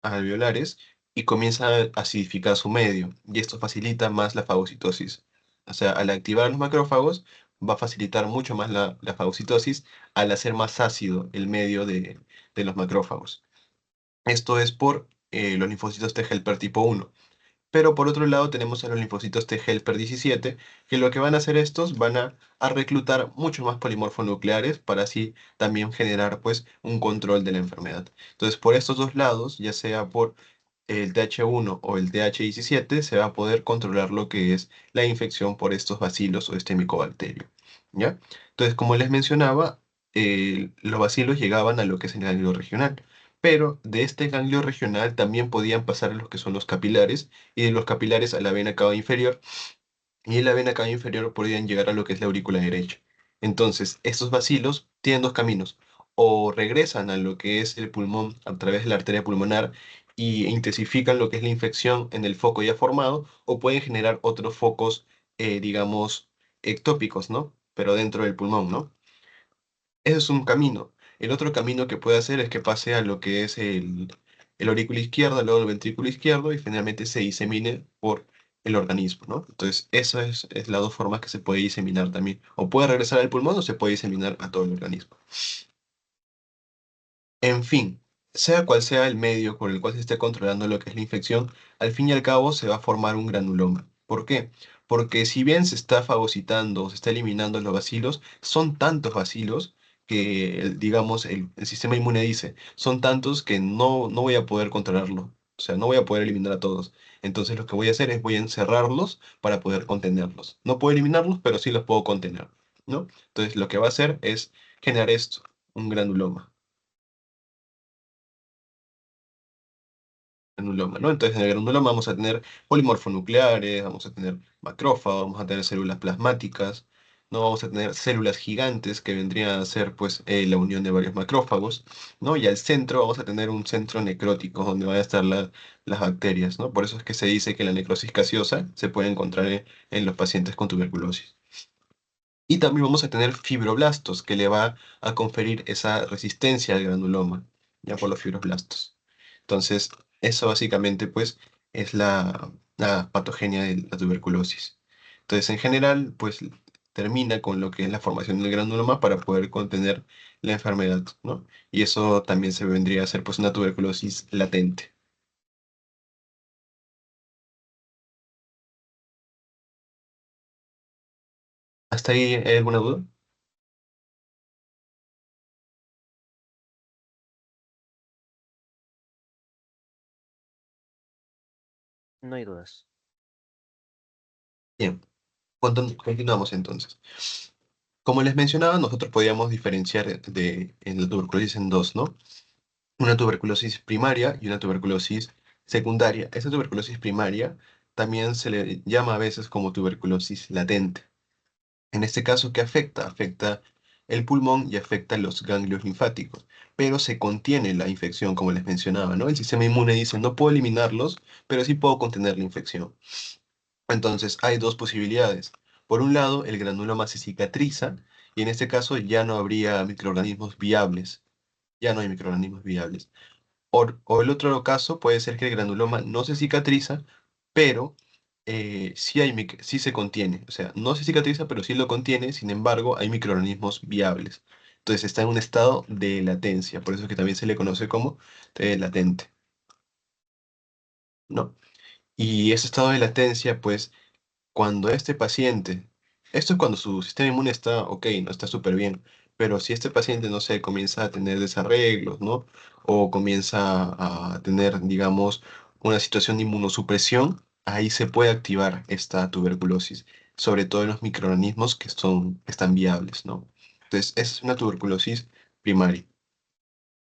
alveolares y comienza a acidificar su medio y esto facilita más la fagocitosis. O sea, al activar los macrófagos va a facilitar mucho más la fagocitosis al hacer más ácido el medio de los macrófagos. Esto es por los linfocitos T helper tipo 1. Pero por otro lado tenemos a los linfocitos T helper 17, que lo que van a hacer estos van a reclutar mucho más polimorfonucleares para así también generar pues un control de la enfermedad. Entonces por estos dos lados, ya sea por el TH1 o el TH17, se va a poder controlar lo que es la infección por estos bacilos o este micobacterio. ¿Ya? Entonces, como les mencionaba, los bacilos llegaban a lo que es el ganglio regional. Pero de este ganglio regional también podían pasar a los que son los capilares, y de los capilares a la vena cava inferior, y en la vena cava inferior podían llegar a lo que es la aurícula derecha. Entonces, estos bacilos tienen dos caminos, o regresan a lo que es el pulmón a través de la arteria pulmonar y intensifican lo que es la infección en el foco ya formado, o pueden generar otros focos, digamos, ectópicos, ¿no? Pero dentro del pulmón, ¿no? Ese es un camino. El otro camino que puede hacer es que pase a lo que es el aurículo izquierdo, luego el ventrículo izquierdo y finalmente se disemine por el organismo, ¿no? Entonces, es las dos formas que se puede diseminar también. O puede regresar al pulmón o se puede diseminar a todo el organismo. En fin, sea cual sea el medio por el cual se esté controlando lo que es la infección, al fin y al cabo se va a formar un granuloma. ¿Por qué? Porque si bien se está fagocitando, se está eliminando los bacilos, son tantos bacilos que, digamos, el sistema inmune dice, son tantos que no voy a poder controlarlo. O sea, no voy a poder eliminar a todos. Entonces lo que voy a hacer es voy a encerrarlos para poder contenerlos. No puedo eliminarlos, pero sí los puedo contener, ¿no? Entonces lo que va a hacer es generar esto, un granuloma. Granuloma, ¿no? Entonces, en el granuloma vamos a tener polimorfonucleares, vamos a tener macrófagos, vamos a tener células plasmáticas, ¿no? Vamos a tener células gigantes que vendrían a ser, pues, la unión de varios macrófagos, ¿no? Y al centro vamos a tener un centro necrótico donde van a estar las bacterias, ¿no? Por eso es que se dice que la necrosis gaseosa se puede encontrar en los pacientes con tuberculosis. Y también vamos a tener fibroblastos, que le va a conferir esa resistencia al granuloma, ya por los fibroblastos. Entonces, eso básicamente, pues, es la patogenia de la tuberculosis. Entonces, en general, pues, termina con lo que es la formación del granuloma para poder contener la enfermedad, ¿no? Y eso también se vendría a ser, pues, una tuberculosis latente. ¿Hasta ahí hay alguna duda? No hay dudas. Bien, continuamos entonces. Como les mencionaba, nosotros podíamos diferenciar en la tuberculosis en dos, ¿no? Una tuberculosis primaria y una tuberculosis secundaria. Esa tuberculosis primaria también se le llama a veces como tuberculosis latente. En este caso, ¿qué afecta? Afecta el pulmón y afecta los ganglios linfáticos, pero se contiene la infección, como les mencionaba, ¿no? El sistema inmune dice, no puedo eliminarlos, pero sí puedo contener la infección. Entonces, hay dos posibilidades. Por un lado, el granuloma se cicatriza y en este caso ya no habría microorganismos viables, ya no hay microorganismos viables. O el otro caso puede ser que el granuloma no se cicatriza, pero sí se contiene. O sea, no se cicatriza, pero sí lo contiene, sin embargo, hay microorganismos viables. Entonces está en un estado de latencia, por eso es que también se le conoce como latente, ¿no? Y ese estado de latencia, pues cuando este paciente, esto es cuando su sistema inmune está ok, no está súper bien, pero si este paciente, no sé, comienza a tener desarreglos, ¿no? O comienza a tener, digamos, una situación de inmunosupresión, ahí se puede activar esta tuberculosis, sobre todo en los microorganismos que están viables, ¿no? Entonces, esa es una tuberculosis primaria.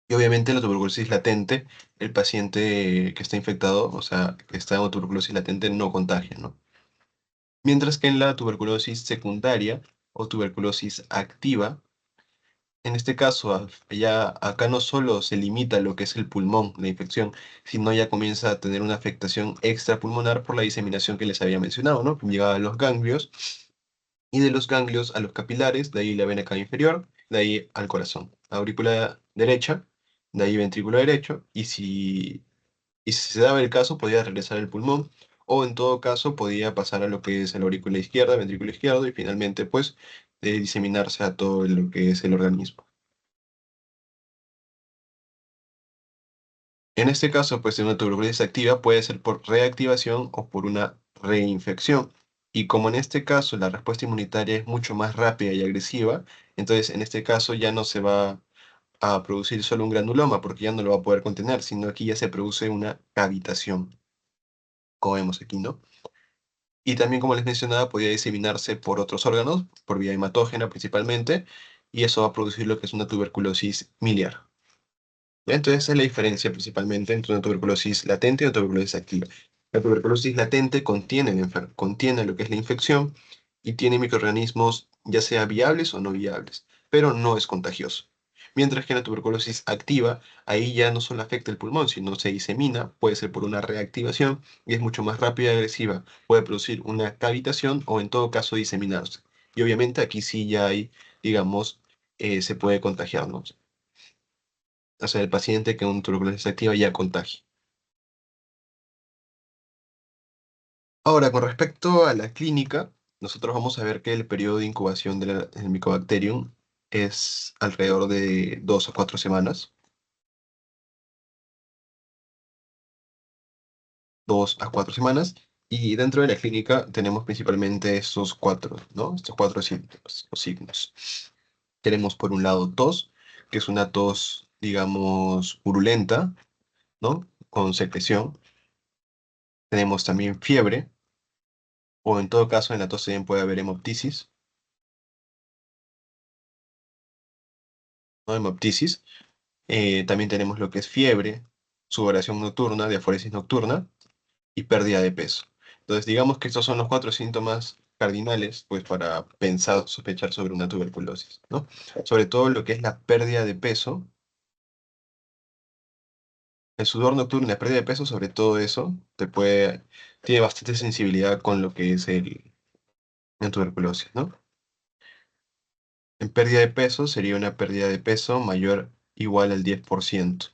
Y obviamente la tuberculosis latente, el paciente que está infectado, o sea, que está en tuberculosis latente, no contagia, ¿no? Mientras que en la tuberculosis secundaria o tuberculosis activa, en este caso, ya acá no solo se limita lo que es el pulmón, la infección, sino ya comienza a tener una afectación extrapulmonar por la diseminación que les había mencionado, ¿no? Llegaba a los ganglios y de los ganglios a los capilares, de ahí la vena cava inferior, de ahí al corazón. Aurícula derecha, de ahí ventrículo derecho, y si se daba el caso, podía regresar al pulmón, o en todo caso, podía pasar a lo que es la aurícula izquierda, ventrículo izquierdo, y finalmente, pues, diseminarse a todo lo que es el organismo. En este caso, pues, una tuberculosis activa puede ser por reactivación o por una reinfección. Y como en este caso la respuesta inmunitaria es mucho más rápida y agresiva, entonces en este caso ya no se va a producir solo un granuloma, porque ya no lo va a poder contener, sino aquí ya se produce una cavitación, como vemos aquí, ¿no? Y también, como les mencionaba, podía diseminarse por otros órganos, por vía hematógena principalmente, y eso va a producir lo que es una tuberculosis miliar. ¿Ya? Entonces, esa es la diferencia principalmente entre una tuberculosis latente y una tuberculosis activa. La tuberculosis latente contiene lo que es la infección y tiene microorganismos ya sea viables o no viables, pero no es contagioso. Mientras que la tuberculosis activa, ahí ya no solo afecta el pulmón, sino se disemina, puede ser por una reactivación y es mucho más rápida y agresiva. Puede producir una cavitación o en todo caso diseminarse. Y obviamente aquí sí ya hay, digamos, se puede contagiar, ¿no? O sea, el paciente que con tuberculosis activa ya contagia. Ahora, con respecto a la clínica, nosotros vamos a ver que el periodo de incubación del Mycobacterium es alrededor de 2 a 4 semanas. 2 a 4 semanas. Y dentro de la clínica tenemos principalmente estos cuatro, ¿no? Estos cuatro síntomas o signos. Tenemos por un lado tos, que es una tos, digamos, purulenta, ¿no? Con secreción. Tenemos también fiebre, o en todo caso en la tos también puede haber hemoptisis, ¿no? Hemoptisis. También tenemos lo que es fiebre, sudoración nocturna, diaforesis nocturna y pérdida de peso. Entonces, digamos que estos son los cuatro síntomas cardinales, pues para pensar, sospechar sobre una tuberculosis, ¿no? Sobre todo lo que es la pérdida de peso, el sudor nocturno y la pérdida de peso, sobre todo eso, tiene bastante sensibilidad con lo que es la tuberculosis, ¿no? En pérdida de peso sería una pérdida de peso mayor igual al 10%.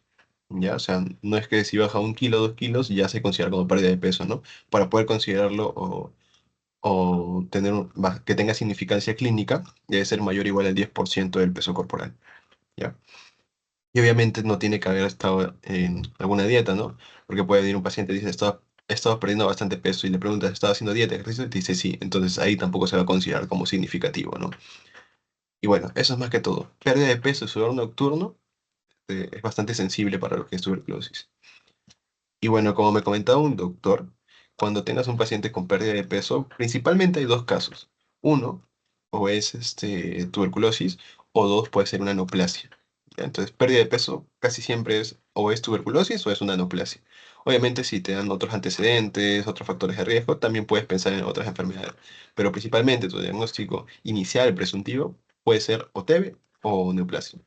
¿Ya? O sea, no es que si baja 1 kilo, 2 kilos, ya se considera como pérdida de peso, ¿no? Para poder considerarlo o que tenga significancia clínica, debe ser mayor o igual al 10% del peso corporal, ¿ya? Y obviamente no tiene que haber estado en alguna dieta, ¿no? Porque puede venir un paciente y dice, he estado perdiendo bastante peso y le preguntas, ¿estaba haciendo dieta, ejercicio? Y te dice sí, entonces ahí tampoco se va a considerar como significativo, ¿no? Y bueno, eso es más que todo. Pérdida de peso y sudor nocturno es bastante sensible para lo que es tuberculosis. Y bueno, como me comentaba un doctor, cuando tengas un paciente con pérdida de peso, principalmente hay dos casos. Uno, o es tuberculosis, o dos, puede ser una neoplasia. ¿Ya? Entonces, pérdida de peso casi siempre es o es tuberculosis o es una neoplasia. Obviamente, si te dan otros antecedentes, otros factores de riesgo, también puedes pensar en otras enfermedades. Pero principalmente tu diagnóstico inicial, presuntivo, puede ser o TB o neoplasia.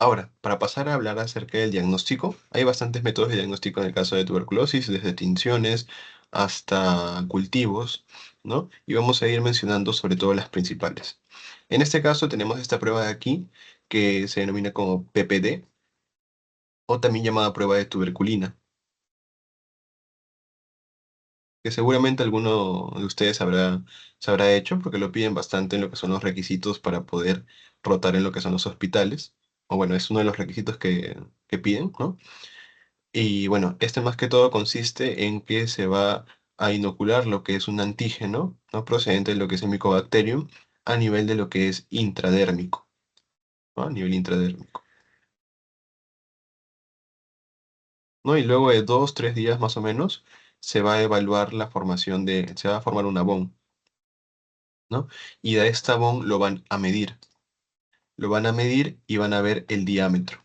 Ahora, para pasar a hablar acerca del diagnóstico, hay bastantes métodos de diagnóstico en el caso de tuberculosis, desde tinciones hasta cultivos, ¿no? Y vamos a ir mencionando sobre todo las principales. En este caso tenemos esta prueba de aquí, que se denomina como PPD, o también llamada prueba de tuberculina, que seguramente alguno de ustedes se habrá hecho, porque lo piden bastante en lo que son los requisitos para poder rotar en lo que son los hospitales. O bueno, es uno de los requisitos que piden, ¿no? Y bueno, este más que todo consiste en que se va a inocular lo que es un antígeno, ¿no? Procedente de lo que es el Mycobacterium a nivel de lo que es intradérmico, ¿no? A nivel intradérmico, ¿no? Y luego de 2, 3 días más o menos se va a evaluar se va a formar una bón, ¿no? Y de esta bón lo van a medir y van a ver el diámetro.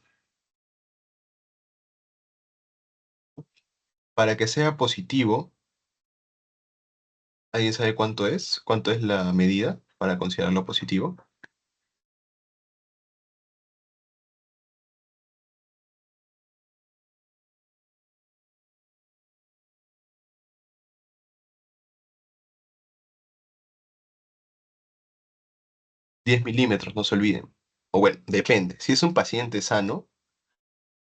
Para que sea positivo, ¿alguien sabe cuánto es? ¿Cuánto es la medida para considerarlo positivo? 10 milímetros, no se olviden. O bueno, depende. Si es un paciente sano,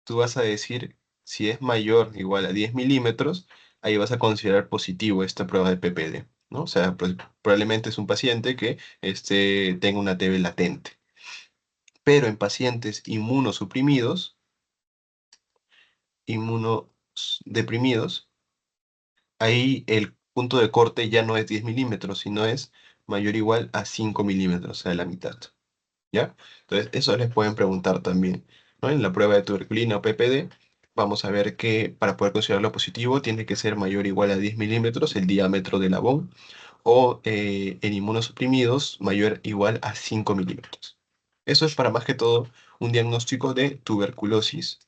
tú vas a decir, si es mayor o igual a 10 milímetros, ahí vas a considerar positivo esta prueba de PPD, ¿no? O sea, pues, probablemente es un paciente que tenga una TB latente. Pero en pacientes inmunodeprimidos, ahí el punto de corte ya no es 10 milímetros, sino es mayor o igual a 5 milímetros, o sea, la mitad. ¿Ya? Entonces, eso les pueden preguntar también, ¿no? En la prueba de tuberculina o PPD, vamos a ver que para poder considerarlo positivo tiene que ser mayor o igual a 10 milímetros el diámetro de la bón, o en inmunosuprimidos mayor o igual a 5 milímetros. Eso es para más que todo un diagnóstico de tuberculosis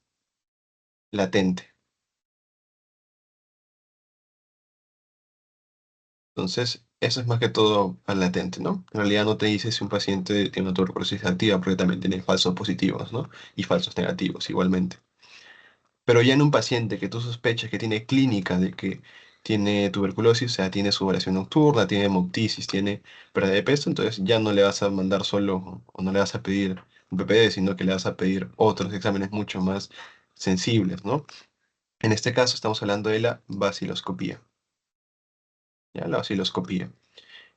latente. Entonces, eso es más que todo al latente, ¿no? En realidad no te dice si un paciente tiene una tuberculosis activa, porque también tiene falsos positivos, ¿no? Y falsos negativos igualmente. Pero ya en un paciente que tú sospechas que tiene clínica de que tiene tuberculosis, o sea, tiene sudoración nocturna, tiene hemoptisis, tiene pérdida de peso, entonces ya no le vas a mandar solo o no le vas a pedir PPD, sino que le vas a pedir otros exámenes mucho más sensibles, ¿no? En este caso estamos hablando de la baciloscopía. ¿Ya? La baciloscopía.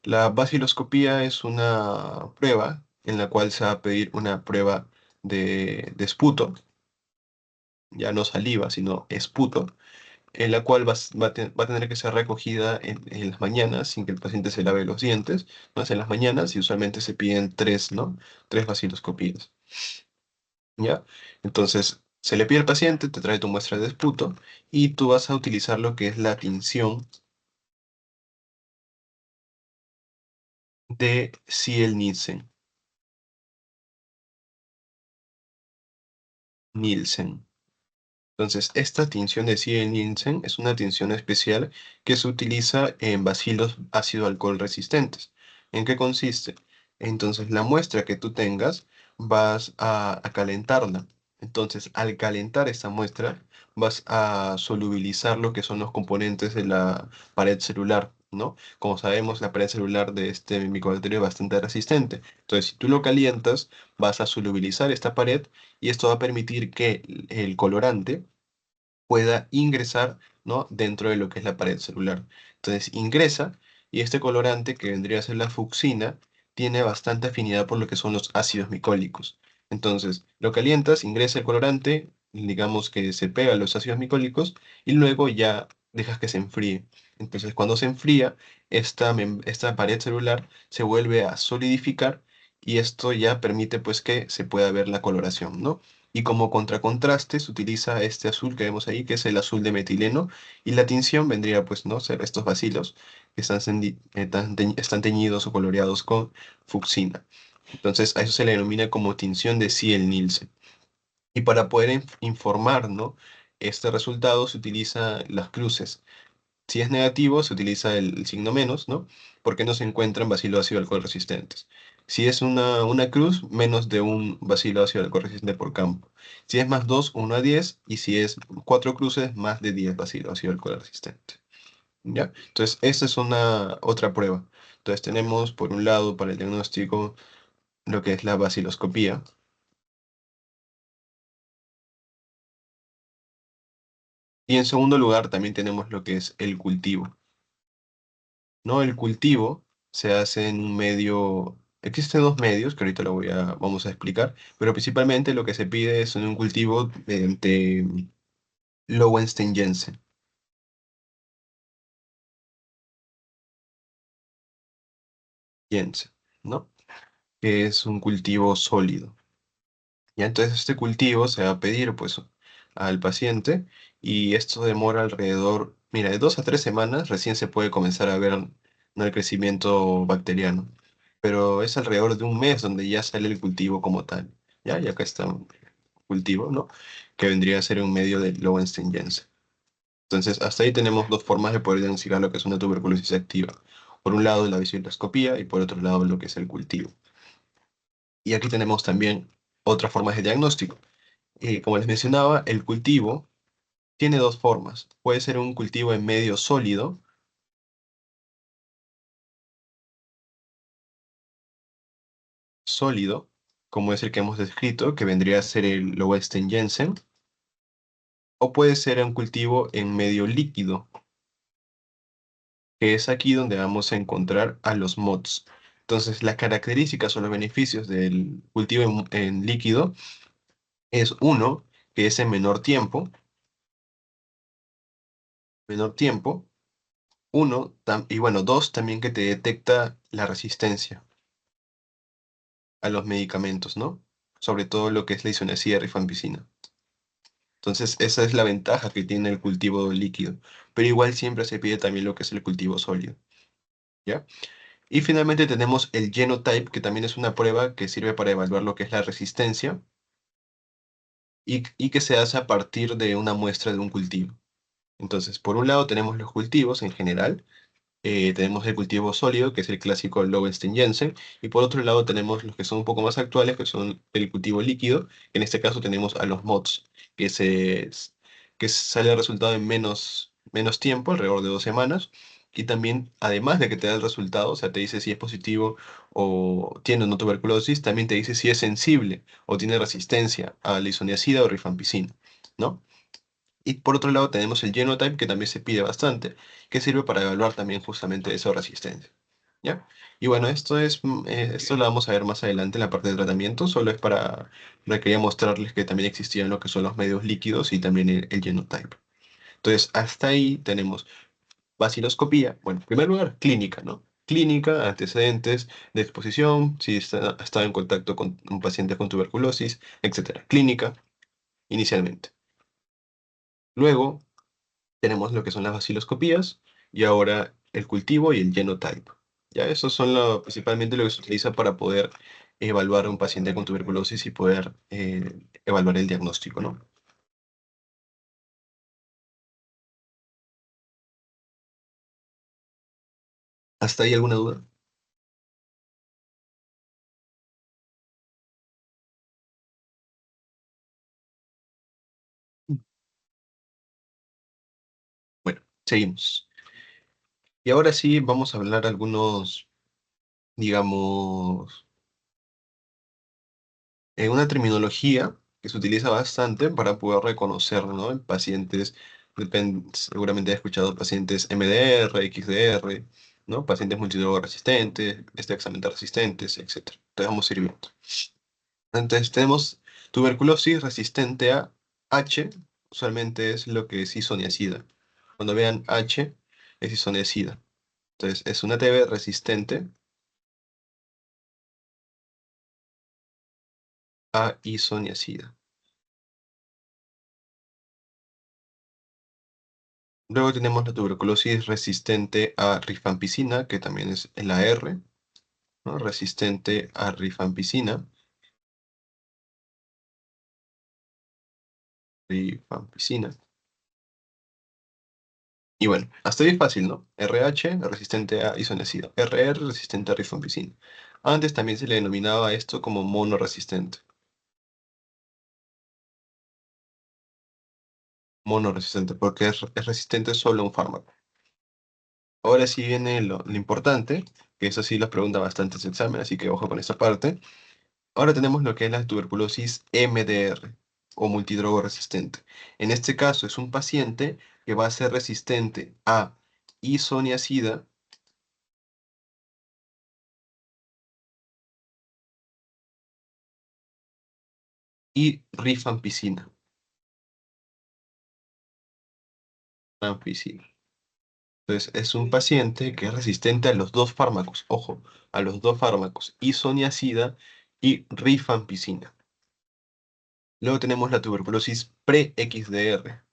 La baciloscopía es una prueba en la cual se va a pedir una prueba de esputo, ya no saliva, sino esputo, en la cual va a tener que ser recogida en las mañanas sin que el paciente se lave los dientes, ¿no? Es en las mañanas y usualmente se piden tres, ¿no? Tres baciloscopías, ¿ya? Entonces, se le pide al paciente, te trae tu muestra de esputo y tú vas a utilizar lo que es la tinción de Ziel-Nielsen. Nielsen. Entonces, esta tinción de Ziel-Nielsen es una tinción especial que se utiliza en bacilos ácido alcohol resistentes. ¿En qué consiste? Entonces, la muestra que tú tengas vas a calentarla. Entonces, al calentar esta muestra, vas a solubilizar lo que son los componentes de la pared celular, ¿no? Como sabemos, la pared celular de este micobacterio es bastante resistente. Entonces, si tú lo calientas, vas a solubilizar esta pared y esto va a permitir que el colorante pueda ingresar, ¿no? Dentro de lo que es la pared celular. Entonces ingresa y este colorante, que vendría a ser la fucsina, tiene bastante afinidad por lo que son los ácidos micólicos. Entonces lo calientas, ingresa el colorante, digamos que se pega a los ácidos micólicos y luego ya dejas que se enfríe. Entonces cuando se enfría, esta pared celular se vuelve a solidificar y esto ya permite pues que se pueda ver la coloración, ¿no? Y como contracontraste se utiliza este azul que vemos ahí, que es el azul de metileno, y la tinción vendría, pues, ¿no? Ser estos bacilos que están teñidos o coloreados con fucsina. Entonces, a eso se le denomina como tinción de Ziel-Nielsen. Y para poder informar, ¿no? Este resultado se utiliza las cruces. Si es negativo, se utiliza el signo menos, ¿no? Porque no se encuentran bacilos ácido alcohol resistentes. Si es una cruz, menos de un bacilo ácido alcohol resistente por campo. Si es más 2, 1 a 10. Y si es 4 cruces, más de 10 bacilos ácido alcohol resistente. ¿Ya? Entonces, esta es una otra prueba. Entonces, tenemos por un lado para el diagnóstico lo que es la baciloscopía. Y en segundo lugar, también tenemos lo que es el cultivo. ¿No? El cultivo se hace en un medio, existen dos medios que ahorita vamos a explicar, pero principalmente lo que se pide es un cultivo mediante Lowenstein-Jensen, Jensen, ¿no? Que es un cultivo sólido. Y entonces este cultivo se va a pedir pues al paciente y esto demora alrededor, mira, de 2 a 3 semanas recién se puede comenzar a ver, ¿no? El crecimiento bacteriano, pero es alrededor de un mes donde ya sale el cultivo como tal, ¿ya? Y acá está un cultivo, ¿no? Que vendría a ser un medio de Lowenstein-Jensen. Entonces, hasta ahí tenemos dos formas de poder diagnosticar lo que es una tuberculosis activa. Por un lado, la visuiloscopía y por otro lado, lo que es el cultivo. Y aquí tenemos también otras formas de diagnóstico. Como les mencionaba, el cultivo tiene dos formas. Puede ser un cultivo en medio sólido, sólido, como es el que hemos descrito, que vendría a ser el Lowenstein-Jensen, o puede ser un cultivo en medio líquido, que es aquí donde vamos a encontrar a los MODS. Entonces, las características o los beneficios del cultivo en líquido es uno, que es en menor tiempo, y bueno, dos, también que te detecta la resistencia a los medicamentos, ¿no? Sobre todo lo que es la isoniazida rifampicina. Entonces, esa es la ventaja que tiene el cultivo líquido. Pero igual siempre se pide también lo que es el cultivo sólido, ¿ya? Y finalmente tenemos el genotype, que también es una prueba que sirve para evaluar lo que es la resistencia y que se hace a partir de una muestra de un cultivo. Entonces, por un lado tenemos los cultivos en general, tenemos el cultivo sólido, que es el clásico Lowenstein-Jensen, y por otro lado tenemos los que son un poco más actuales, que son el cultivo líquido. En este caso tenemos a los MODS, que, que sale el resultado en menos tiempo, alrededor de 2 semanas, Y también, además de que te da el resultado, o sea, te dice si es positivo o tiene o no tuberculosis, también te dice si es sensible o tiene resistencia a la isoniazida o rifampicina, ¿no? Y por otro lado tenemos el genotype, que también se pide bastante, que sirve para evaluar también justamente esa resistencia, ¿ya? Y bueno, esto lo vamos a ver más adelante en la parte de tratamiento, solo es quería mostrarles que también existían lo que son los medios líquidos y también el genotype. Entonces, hasta ahí tenemos vaciloscopía. Bueno, en primer lugar, clínica, ¿no? Clínica, antecedentes de exposición, si ha estado en contacto con un paciente con tuberculosis, etcétera. Clínica, inicialmente. Luego tenemos lo que son las vaciloscopías y ahora el cultivo y el genotype. Ya, esos son principalmente lo que se utiliza para poder evaluar a un paciente con tuberculosis y poder evaluar el diagnóstico, ¿no? ¿Hasta ahí alguna duda? Bueno, seguimos. Y ahora sí vamos a hablar algunos, digamos, una terminología que se utiliza bastante para poder reconocer, ¿no? En pacientes, seguramente he escuchado pacientes MDR, XDR, ¿no? Pacientes multidroga resistentes, examen resistentes, etcétera. Entonces vamos a ir viendo. Entonces tenemos tuberculosis resistente a H, usualmente es lo que es isoniazida. Cuando vean H, es isoniazida. Entonces es una TB resistente a isoniazida. Luego tenemos la tuberculosis resistente a rifampicina, que también es la R, ¿no? Resistente a rifampicina, rifampicina. Y bueno, hasta ahí es fácil, ¿no? RH, resistente a isoniazida. RR, resistente a rifampicina. Antes también se le denominaba esto como monoresistente. Monoresistente, porque es resistente solo a un fármaco. Ahora sí viene lo importante, que eso sí los pregunta bastante ese examen, así que ojo con esta parte. Ahora tenemos lo que es la tuberculosis MDR o multidrogo resistente. En este caso es un paciente que va a ser resistente a isoniazida y rifampicina. Ampicina. Entonces es un paciente que es resistente a los dos fármacos, ojo, a los dos fármacos, isoniazida y rifampicina. Luego tenemos la tuberculosis pre-XDR.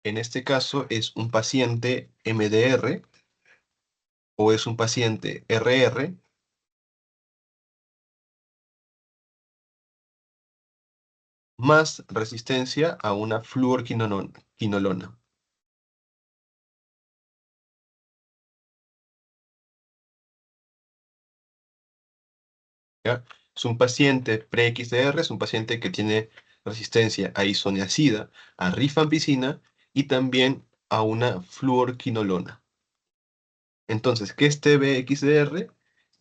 En este caso es un paciente MDR o es un paciente RR más resistencia a una fluorquinolona. ¿Ya? Es un paciente pre-XDR, es un paciente que tiene resistencia a isoniazida, a rifampicina y también a una fluorquinolona. Entonces, ¿qué es TBXDR?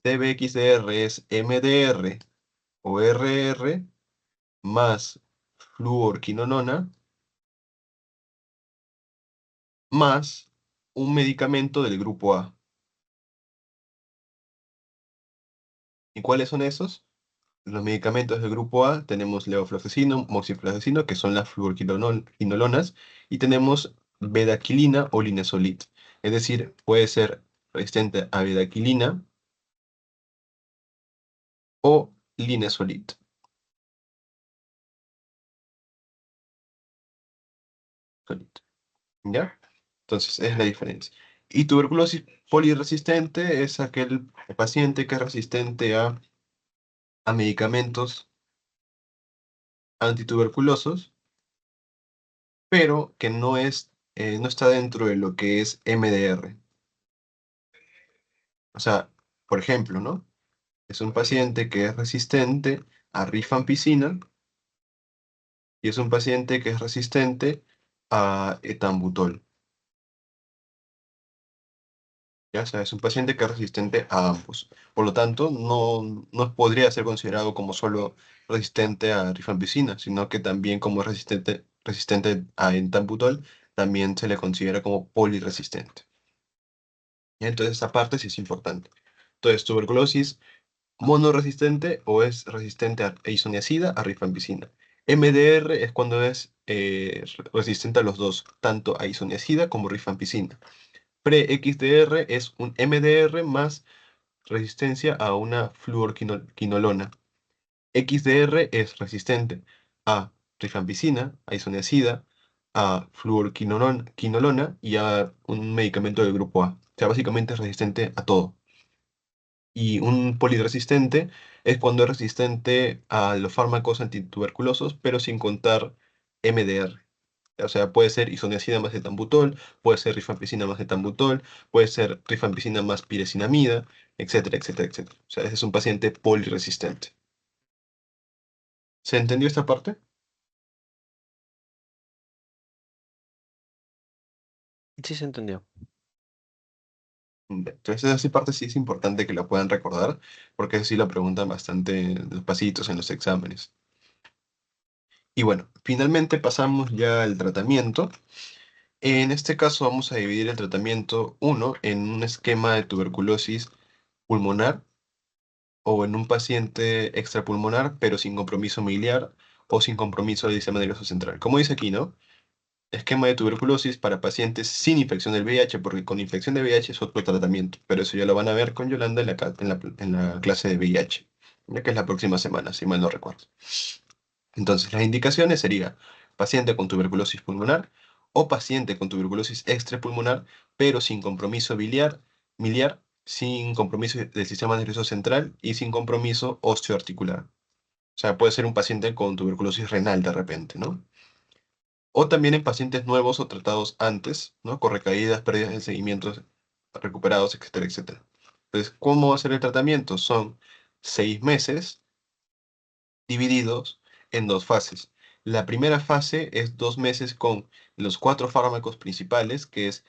TBXDR es MDR o RR más fluorquinolona más un medicamento del grupo A. ¿Y cuáles son esos? Los medicamentos del grupo A tenemos levofloxacino, moxifloxacino, que son las fluorquinolonas, y tenemos bedaquilina o linezolid. Es decir, puede ser resistente a bedaquilina o linezolid. ¿Ya? Entonces, es la diferencia. Y tuberculosis poliresistente es aquel paciente que es resistente a medicamentos antituberculosos, pero que no está dentro de lo que es MDR. O sea, por ejemplo, ¿no? Es un paciente que es resistente a rifampicina y es un paciente que es resistente a etambutol. Ya sabes, un paciente que es resistente a ambos. Por lo tanto, no podría ser considerado como solo resistente a rifampicina, sino que también como resistente a entabutol, también se le considera como poliresistente. Y entonces, esa parte sí es importante. Entonces, tuberculosis monoresistente o es resistente a isoniazida, a rifampicina. MDR es cuando es resistente a los dos, tanto a isoniazida como rifampicina. Pre-XDR es un MDR más resistencia a una fluorquinolona. XDR es resistente a rifampicina, a isoniazida, a fluorquinolona y a un medicamento del grupo A. O sea, básicamente es resistente a todo. Y un poliresistente es cuando es resistente a los fármacos antituberculosos, pero sin contar MDR. O sea, puede ser isoniazida más etambutol, puede ser rifampicina más etambutol, puede ser rifampicina más pirecinamida, etcétera, etcétera, etcétera. O sea, ese es un paciente poliresistente. ¿Se entendió esta parte? Sí se entendió. Entonces, esa parte sí es importante que la puedan recordar, porque sí la preguntan bastante en los pasitos en los exámenes. Y bueno, finalmente pasamos ya al tratamiento. En este caso vamos a dividir el tratamiento uno en un esquema de tuberculosis pulmonar o en un paciente extrapulmonar, pero sin compromiso miliar o sin compromiso del sistema nervioso central. Como dice aquí, ¿no? Esquema de tuberculosis para pacientes sin infección del VIH, porque con infección de VIH es otro tratamiento, pero eso ya lo van a ver con Yolanda en la clase de VIH, ya que es la próxima semana, si mal no recuerdo. Entonces, las indicaciones serían paciente con tuberculosis pulmonar o paciente con tuberculosis extrapulmonar, pero sin compromiso miliar, sin compromiso del sistema nervioso central y sin compromiso osteoarticular. O sea, puede ser un paciente con tuberculosis renal de repente, ¿no? O también en pacientes nuevos o tratados antes, ¿no? Con recaídas, pérdidas de seguimientos recuperados, etcétera, etcétera. Entonces, ¿cómo va a ser el tratamiento? Son 6 meses divididos en dos fases. La primera fase es 2 meses con los cuatro fármacos principales, que es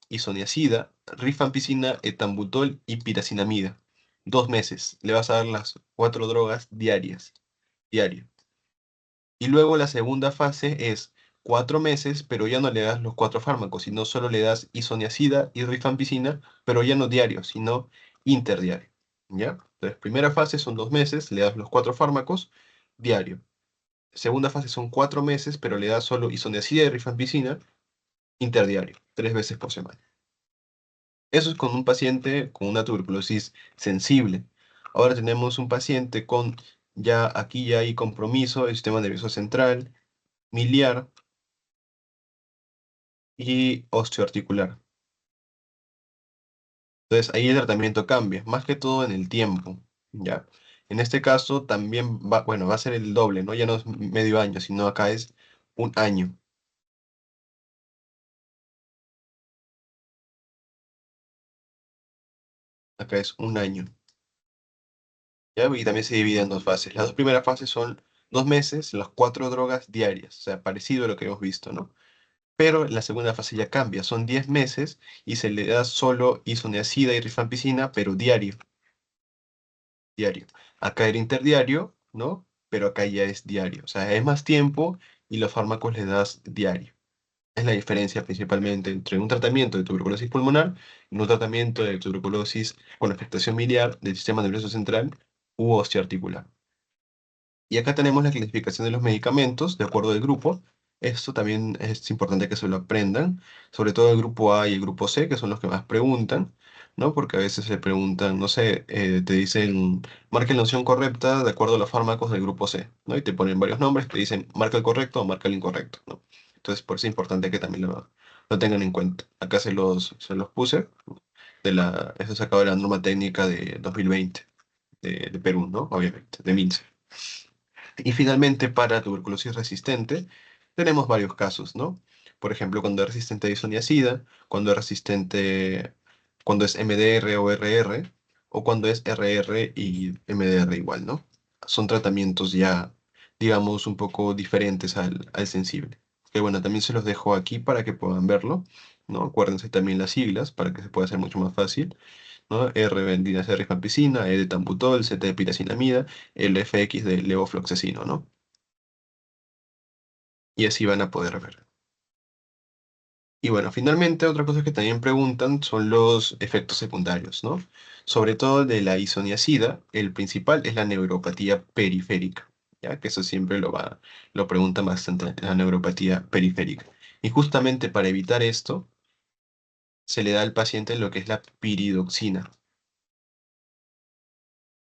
isoniazida, rifampicina, etambutol y piracinamida. 2 meses. Le vas a dar las cuatro drogas diarias, diario. Y luego la segunda fase es 4 meses, pero ya no le das los cuatro fármacos, sino solo le das isoniazida y rifampicina, pero ya no diario, sino interdiario. ¿Ya? Entonces, primera fase son 2 meses, le das los cuatro fármacos diario. Segunda fase son 4 meses, pero le das solo isoniazida y rifampicina interdiario, 3 veces por semana. Eso es con un paciente con una tuberculosis sensible. Ahora tenemos un paciente con aquí ya hay compromiso del sistema nervioso central, miliar y osteoarticular. Entonces ahí el tratamiento cambia, más que todo en el tiempo, ¿ya? En este caso también va, bueno, va a ser el doble, ¿no? Ya no es medio año, sino acá es un año. Acá es un año. ¿Ya? Y también se divide en dos fases. Las dos primeras fases son 2 meses, las cuatro drogas diarias, o sea, parecido a lo que hemos visto, ¿no? Pero la segunda fase ya cambia, son 10 meses y se le da solo isoniazida y rifampicina, pero diario, diario. Acá era interdiario, ¿no? Pero acá ya es diario, o sea, es más tiempo y los fármacos le das diario. Es la diferencia principalmente entre un tratamiento de tuberculosis pulmonar y un tratamiento de tuberculosis con afectación miliar del sistema nervioso central u osteoarticular. Y acá tenemos la clasificación de los medicamentos de acuerdo al grupo. Esto también es importante que se lo aprendan, sobre todo el grupo A y el grupo C, que son los que más preguntan, ¿no? Porque a veces se preguntan, no sé, te dicen, marca la opción correcta de acuerdo a los fármacos del grupo C, ¿no? Y te ponen varios nombres, te dicen, marca el correcto o marca el incorrecto, ¿no? Entonces, por eso es importante que también lo tengan en cuenta. Acá se los puse, eso es sacado de la norma técnica de 2020, de Perú, ¿no? Obviamente, de MINSA. Y finalmente, para tuberculosis resistente, tenemos varios casos, ¿no? Por ejemplo, cuando es resistente a isoniazida, cuando es resistente, cuando es MDR o RR, o cuando es RR y MDR igual, ¿no? Son tratamientos ya, digamos, un poco diferentes al sensible. que bueno, también se los dejo aquí para que puedan verlo, ¿no? Acuérdense también las siglas para que se pueda hacer mucho más fácil, ¿no? R-benzina rifampicina, E de tambutol, Z de piracinamida, el FX de levofloxacino, ¿no? Y así van a poder ver. Y bueno, finalmente, otra cosa que también preguntan son los efectos secundarios, ¿no? Sobre todo de la isoniazida, el principal es la neuropatía periférica, ¿ya? Que eso siempre lo preguntan bastante, la neuropatía periférica. Y justamente para evitar esto, se le da al paciente lo que es la piridoxina.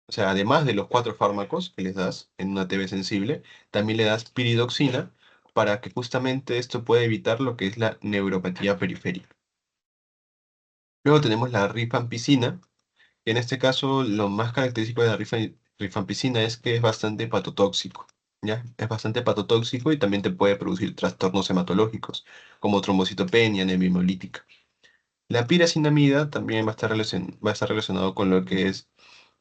O sea, además de los cuatro fármacos que les das en una TB sensible, también le das piridoxina para que justamente esto pueda evitar lo que es la neuropatía periférica. Luego tenemos la rifampicina, que en este caso lo más característico de la rifampicina es que es bastante hepatotóxico, ¿ya? Es bastante hepatotóxico y también te puede producir trastornos hematológicos, como trombocitopenia, anemia hemolítica. La piracinamida también va a estar relacionado con lo que es,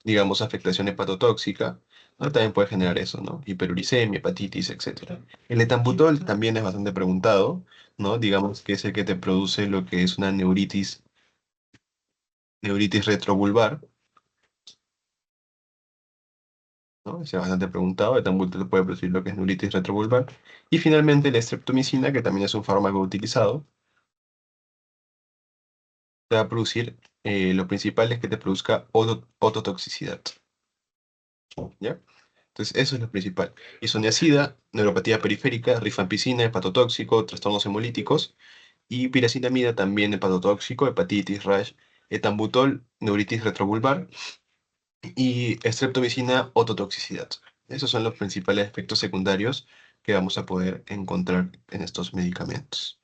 digamos, afectación hepatotóxica, ¿no? También puede generar eso, ¿no? Hiperuricemia, hepatitis, etcétera. El etambutol también es bastante preguntado, ¿no? Digamos que es el que te produce lo que es una neuritis retrovulvar, ¿no? Es bastante preguntado, el etambutol te puede producir lo que es neuritis retrovulvar. Y finalmente la streptomicina, que también es un fármaco utilizado, te va a producir, lo principal es que te produzca ototoxicidad, ¿ya? Entonces, eso es lo principal. Isoniazida, neuropatía periférica, rifampicina, hepatotóxico, trastornos hemolíticos, y piracinamida, también hepatotóxico, hepatitis, rash, etambutol, neuritis retrovulvar, y streptomicina, ototoxicidad. Esos son los principales efectos secundarios que vamos a poder encontrar en estos medicamentos.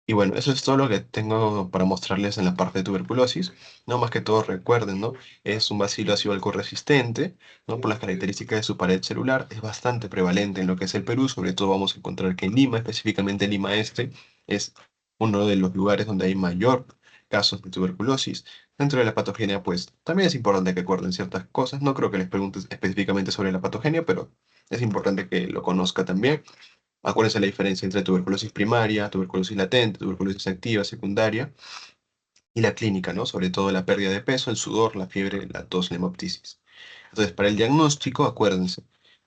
Y bueno, eso es todo lo que tengo para mostrarles en la parte de tuberculosis. No más que todo recuerden, ¿no? Es un bacilo ácido alcohol resistente, ¿no? Por las características de su pared celular, es bastante prevalente en lo que es el Perú. Sobre todo vamos a encontrar que en Lima, específicamente Lima Este, es uno de los lugares donde hay mayor casos de tuberculosis. Dentro de la patogenia, pues también es importante que acuerden ciertas cosas. No creo que les preguntes específicamente sobre la patogenia, pero es importante que lo conozca también. Acuérdense la diferencia entre tuberculosis primaria, tuberculosis latente, tuberculosis activa, secundaria, y la clínica, ¿no? Sobre todo la pérdida de peso, el sudor, la fiebre, la tos, la hemoptisis. Entonces, para el diagnóstico, acuérdense.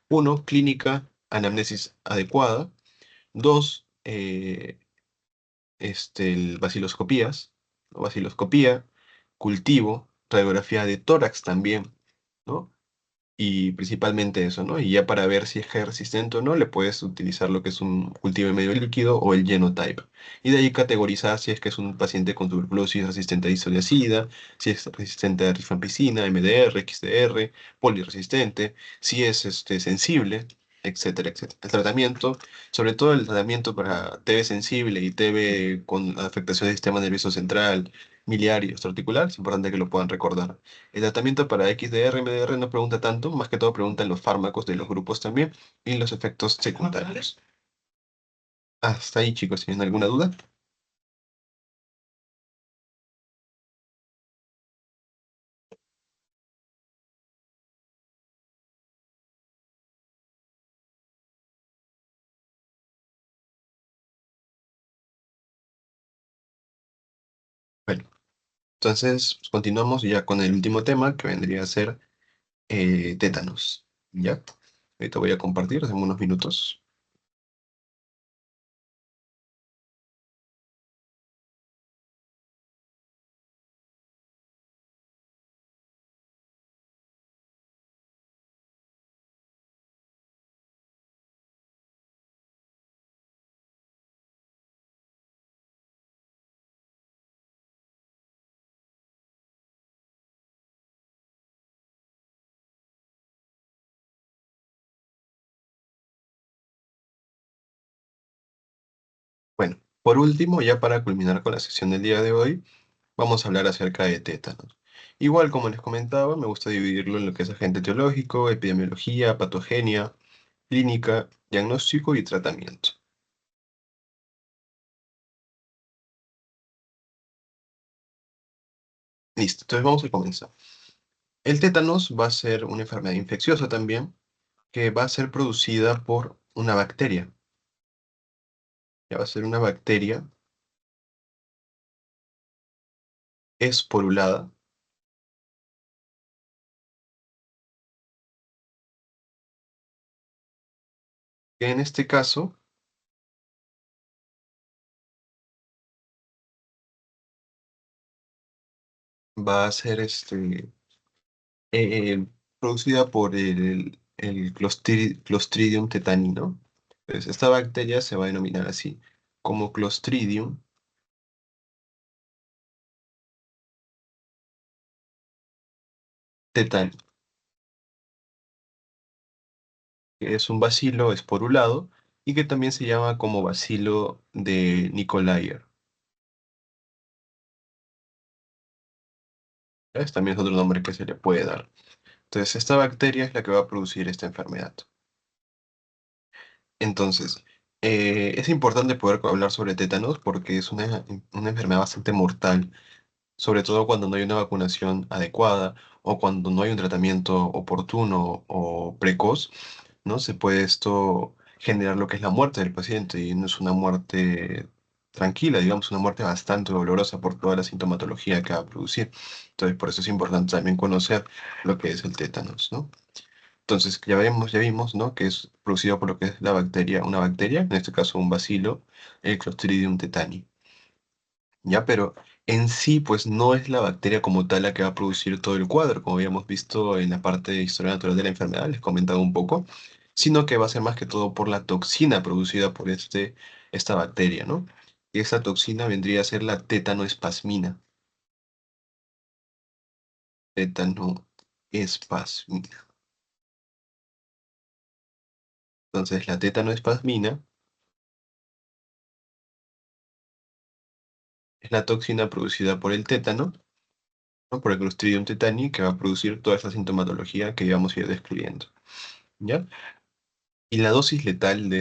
Uno, clínica, anamnesis adecuada. Dos, vaciloscopías, ¿no? Vaciloscopía, cultivo, radiografía de tórax también, ¿no? Y principalmente eso, ¿no? Y ya para ver si es G resistente o no, le puedes utilizar lo que es un cultivo de medio líquido o el genotype. Y de ahí categorizar si es que es un paciente con tuberculosis resistente a isoniazida, si es resistente a rifampicina, MDR, XDR, poliresistente, si es sensible, etcétera, etcétera. El tratamiento, sobre todo el tratamiento para TB sensible y TB con afectación del sistema nervioso central, miliar y extraarticular, es importante que lo puedan recordar. El tratamiento para XDR, MDR no pregunta tanto, más que todo preguntan los fármacos de los grupos también y los efectos secundarios. Hasta ahí, chicos, ¿tienen alguna duda? Bueno, entonces continuamos ya con el último tema que vendría a ser tétanos. ¿Ya? Ahorita voy a compartir, hace unos minutos. Bueno, por último, ya para culminar con la sesión del día de hoy, vamos a hablar acerca de tétanos. Igual, como les comentaba, me gusta dividirlo en lo que es agente etiológico, epidemiología, patogenia, clínica, diagnóstico y tratamiento. Listo, entonces vamos a comenzar. El tétanos va a ser una enfermedad infecciosa también, que va a ser producida por una bacteria. Ya va a ser una bacteria esporulada, que en este caso va a ser eh, producida por el Clostridium tetani, ¿no? Entonces, esta bacteria se va a denominar así, como Clostridium tetani, que es un bacilo esporulado y que también se llama como bacilo de Nicolaier. ¿Ves? También es otro nombre que se le puede dar. Entonces, esta bacteria es la que va a producir esta enfermedad. Entonces, es importante poder hablar sobre tétanos porque es una enfermedad bastante mortal, sobre todo cuando no hay una vacunación adecuada o cuando no hay un tratamiento oportuno o precoz, ¿no? Se puede esto generar lo que es la muerte del paciente y no es una muerte tranquila, digamos, una muerte bastante dolorosa por toda la sintomatología que va a producir. Entonces, por eso es importante también conocer lo que es el tétanos, ¿no? Entonces, ya vimos, ¿no? Que es producido por lo que es la bacteria, una bacteria, en este caso un bacilo, el Clostridium tetani. ¿Ya? Pero en sí, pues no es la bacteria como tal la que va a producir todo el cuadro, como habíamos visto en la parte de historia natural de la enfermedad, les comentaba un poco, sino que va a ser más que todo por la toxina producida por esta bacteria, ¿no? Y esta toxina vendría a ser la tétanoespasmina. Tétanoespasmina. Entonces, la tétanoespasmina es la toxina producida por el tétano, ¿no? Por el Clostridium tetani, que va a producir toda esta sintomatología que íbamos a ir describiendo. ¿Ya? Y la dosis letal de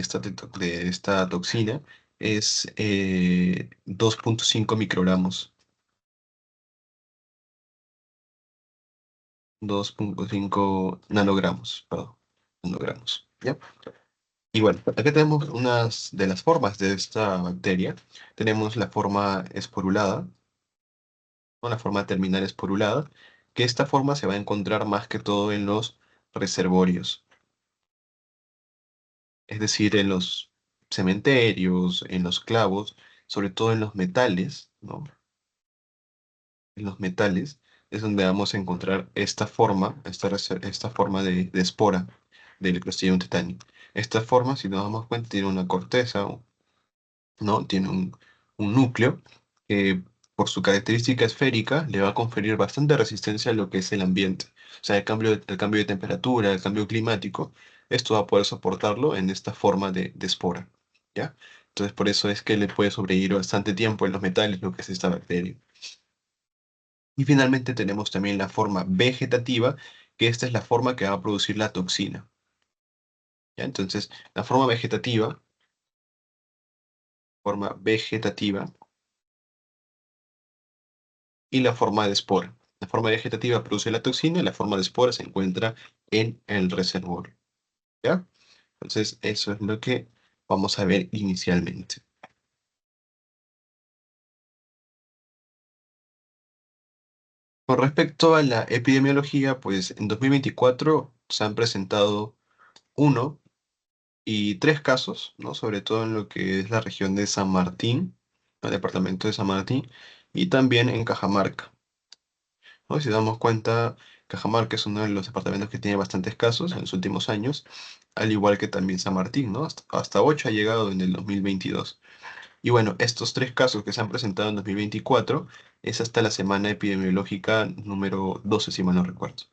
de esta toxina es 2,5 microgramos. 2,5 nanogramos, perdón. Nanogramos. ¿Ya? Y bueno, acá tenemos unas de las formas de esta bacteria. Tenemos la forma esporulada, ¿no? La forma terminal esporulada, que esta forma se va a encontrar más que todo en los reservorios, es decir, en los cementerios, en los clavos, sobre todo en los metales, ¿no? En los metales es donde vamos a encontrar esta forma, esta forma de espora del Clostridium tetani. Esta forma, si nos damos cuenta, tiene una corteza, ¿no? Tiene un núcleo que por su característica esférica le va a conferir bastante resistencia a lo que es el ambiente. O sea, el cambio de temperatura, el cambio climático, esto va a poder soportarlo en esta forma de espora, ¿ya? Entonces, por eso es que le puede sobrevivir bastante tiempo en los metales lo que es esta bacteria. Y finalmente tenemos también la forma vegetativa, que esta es la forma que va a producir la toxina, ¿ya? Entonces, la forma vegetativa y la forma de espora. La forma vegetativa produce la toxina y la forma de espora se encuentra en el reservorio, ¿ya? Entonces, eso es lo que vamos a ver inicialmente. Con respecto a la epidemiología, pues en 2024 se han presentado uno y tres casos, ¿no? Sobre todo en lo que es la región de San Martín, el departamento de San Martín, y también en Cajamarca, ¿no? Si damos cuenta, Cajamarca es uno de los departamentos que tiene bastantes casos en los últimos años, al igual que también San Martín, ¿no? Hasta 8 ha llegado en el 2022. Y bueno, estos tres casos que se han presentado en 2024 es hasta la semana epidemiológica número 12, si mal no recuerdo.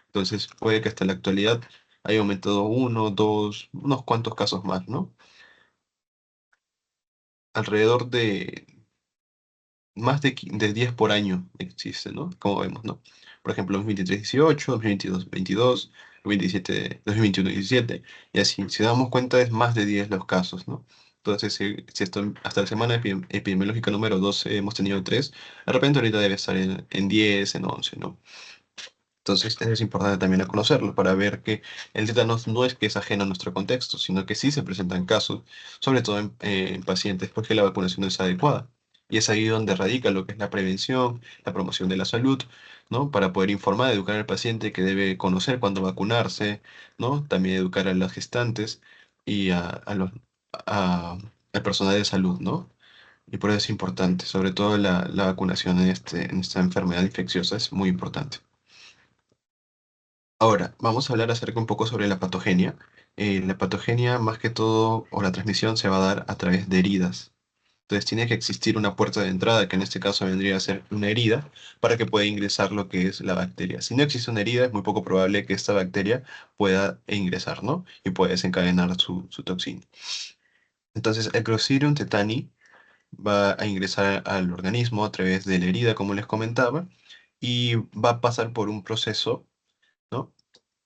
Entonces, puede que hasta la actualidad haya aumentado uno, dos, unos cuantos casos más, ¿no? Alrededor de más de 10 por año existe, ¿no? Como vemos, ¿no? Por ejemplo, 2023, 18, 2022, 22, 2027, 2021, 17, y así. Si damos cuenta, es más de 10 los casos, ¿no? Entonces, si hasta la semana epidemiológica número 12 hemos tenido 3, de repente ahorita debe estar en 10, en 11, ¿no? Entonces, es importante también a conocerlo para ver que el tétanos no es que es ajeno a nuestro contexto, sino que sí se presentan casos, sobre todo en pacientes, porque la vacunación no es adecuada. Y es ahí donde radica lo que es la prevención, la promoción de la salud, ¿no? Para poder informar, educar al paciente que debe conocer cuándo vacunarse, ¿no? También educar a las gestantes y a- al personal de salud, ¿no? Y por eso es importante, sobre todo la vacunación en esta enfermedad infecciosa es muy importante. Ahora, vamos a hablar acerca un poco sobre la patogenia. La patogenia, más que todo, o la transmisión, se va a dar a través de heridas. Entonces, tiene que existir una puerta de entrada, que en este caso vendría a ser una herida, para que pueda ingresar lo que es la bacteria. Si no existe una herida, es muy poco probable que esta bacteria pueda ingresar, ¿no? Y pueda desencadenar su toxina. Entonces, el Clostridium tetani va a ingresar al organismo a través de la herida, como les comentaba, y va a pasar por un proceso, ¿no?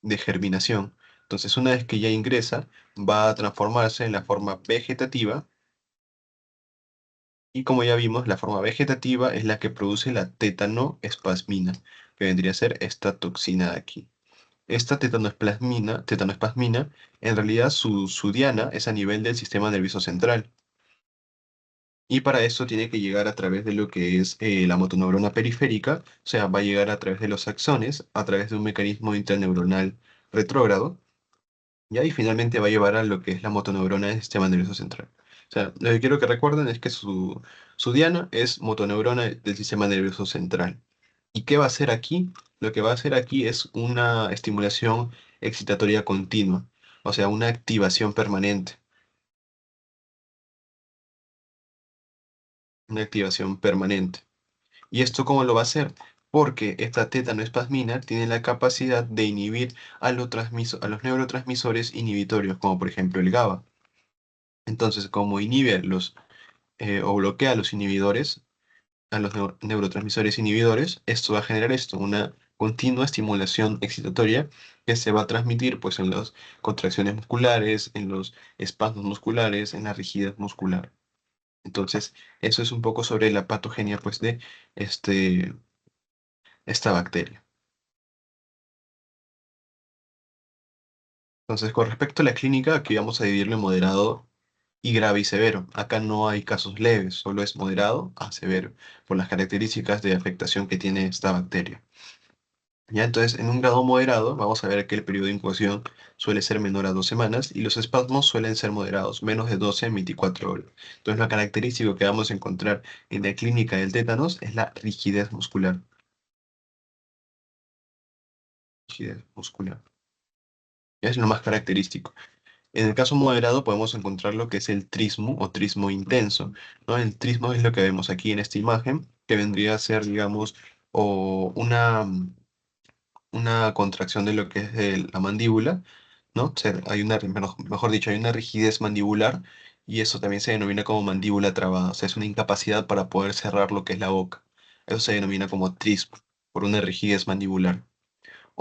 De germinación. Entonces, una vez que ya ingresa, va a transformarse en la forma vegetativa y como ya vimos, la forma vegetativa es la que produce la tétanoespasmina, que vendría a ser esta toxina de aquí. Esta tétanoespasmina, en realidad su diana es a nivel del sistema nervioso central. Y para eso tiene que llegar a través de lo que es la motoneurona periférica, o sea, va a llegar a través de los axones, a través de un mecanismo interneuronal retrógrado, ya, y finalmente va a llevar a lo que es la motoneurona del sistema nervioso central. O sea, lo que quiero que recuerden es que su diana es motoneurona del sistema nervioso central. ¿Y qué va a hacer aquí? Lo que va a hacer aquí es una estimulación excitatoria continua, o sea, una activación permanente. Una activación permanente. ¿Y esto cómo lo va a hacer? Porque esta tetanoespasmina tiene la capacidad de inhibir a los neurotransmisores inhibitorios, como por ejemplo el GABA. Entonces, como inhibe o bloquea a los inhibidores, a los neurotransmisores inhibidores, esto va a generar una continua estimulación excitatoria que se va a transmitir pues en las contracciones musculares, en los espasmos musculares, en la rigidez muscular. Entonces, eso es un poco sobre la patogenia pues de este, esta bacteria. Entonces, con respecto a la clínica, aquí vamos a dividirlo en moderado y grave y severo. Acá no hay casos leves, solo es moderado a severo, por las características de afectación que tiene esta bacteria. Ya, entonces, en un grado moderado, vamos a ver que el periodo de incubación suele ser menor a 2 semanas y los espasmos suelen ser moderados, menos de 12 en 24 horas. Entonces, lo característico que vamos a encontrar en la clínica del tétanos es la rigidez muscular. Rigidez muscular. Es lo más característico. En el caso moderado podemos encontrar lo que es el trismo o trismo intenso, ¿no? El trismo es lo que vemos aquí en esta imagen, que vendría a ser, digamos, o una contracción de lo que es la mandíbula, ¿no? Hay mejor dicho, hay una rigidez mandibular y eso también se denomina como mandíbula trabada, o sea, es una incapacidad para poder cerrar lo que es la boca. Eso se denomina como trismo, por una rigidez mandibular.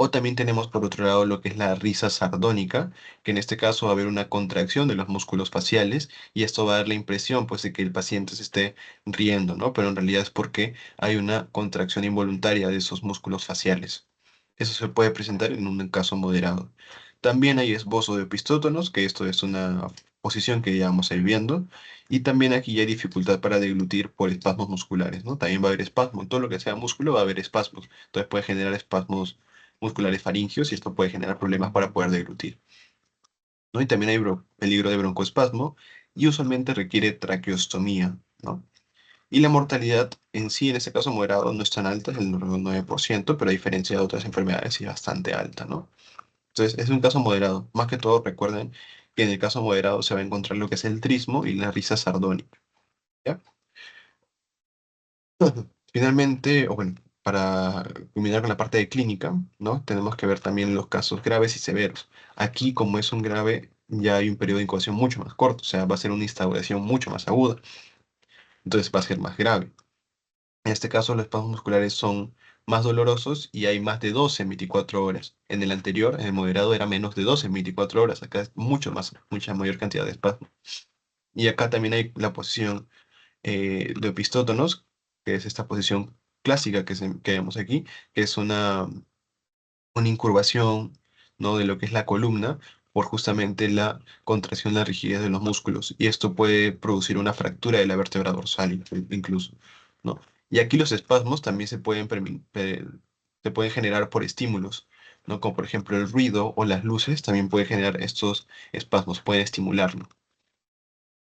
O también tenemos por otro lado lo que es la risa sardónica, que en este caso va a haber una contracción de los músculos faciales y esto va a dar la impresión pues de que el paciente se esté riendo, ¿no? Pero en realidad es porque hay una contracción involuntaria de esos músculos faciales. Eso se puede presentar en un caso moderado. También hay esbozo de opistótonos, que esto es una posición que ya vamos a ir viendo. Y también aquí ya hay dificultad para deglutir por espasmos musculares, ¿no? También va a haber espasmos. Todo lo que sea músculo va a haber espasmos. Entonces puede generar espasmos musculares faringios y esto puede generar problemas para poder deglutir, ¿no? Y también hay peligro de broncoespasmo y usualmente requiere traqueostomía, ¿no? Y la mortalidad en sí, en este caso moderado, no es tan alta, es el 9%, pero a diferencia de otras enfermedades sí es bastante alta, ¿no? Entonces es un caso moderado. Más que todo recuerden que en el caso moderado se va a encontrar lo que es el trismo y la risa sardónica, ¿ya? Finalmente, o bueno, para culminar con la parte de clínica, ¿no? Tenemos que ver también los casos graves y severos. Aquí, como es un grave, ya hay un periodo de incubación mucho más corto, o sea, va a ser una instauración mucho más aguda, entonces va a ser más grave. En este caso, los espasmos musculares son más dolorosos y hay más de 12 en 24 horas. En el anterior, en el moderado, era menos de 12 en 24 horas. Acá es mucho más, mucha mayor cantidad de espasmos. Y acá también hay la posición de opistótonos, que es esta posición clásica que vemos aquí, que es una incurvación, ¿no? De lo que es la columna por justamente la contracción, la rigidez de los músculos. Y esto puede producir una fractura de la vértebra dorsal incluso, ¿no? Y aquí los espasmos también se pueden generar por estímulos, ¿no? Como por ejemplo el ruido o las luces también pueden generar estos espasmos, pueden estimularlo.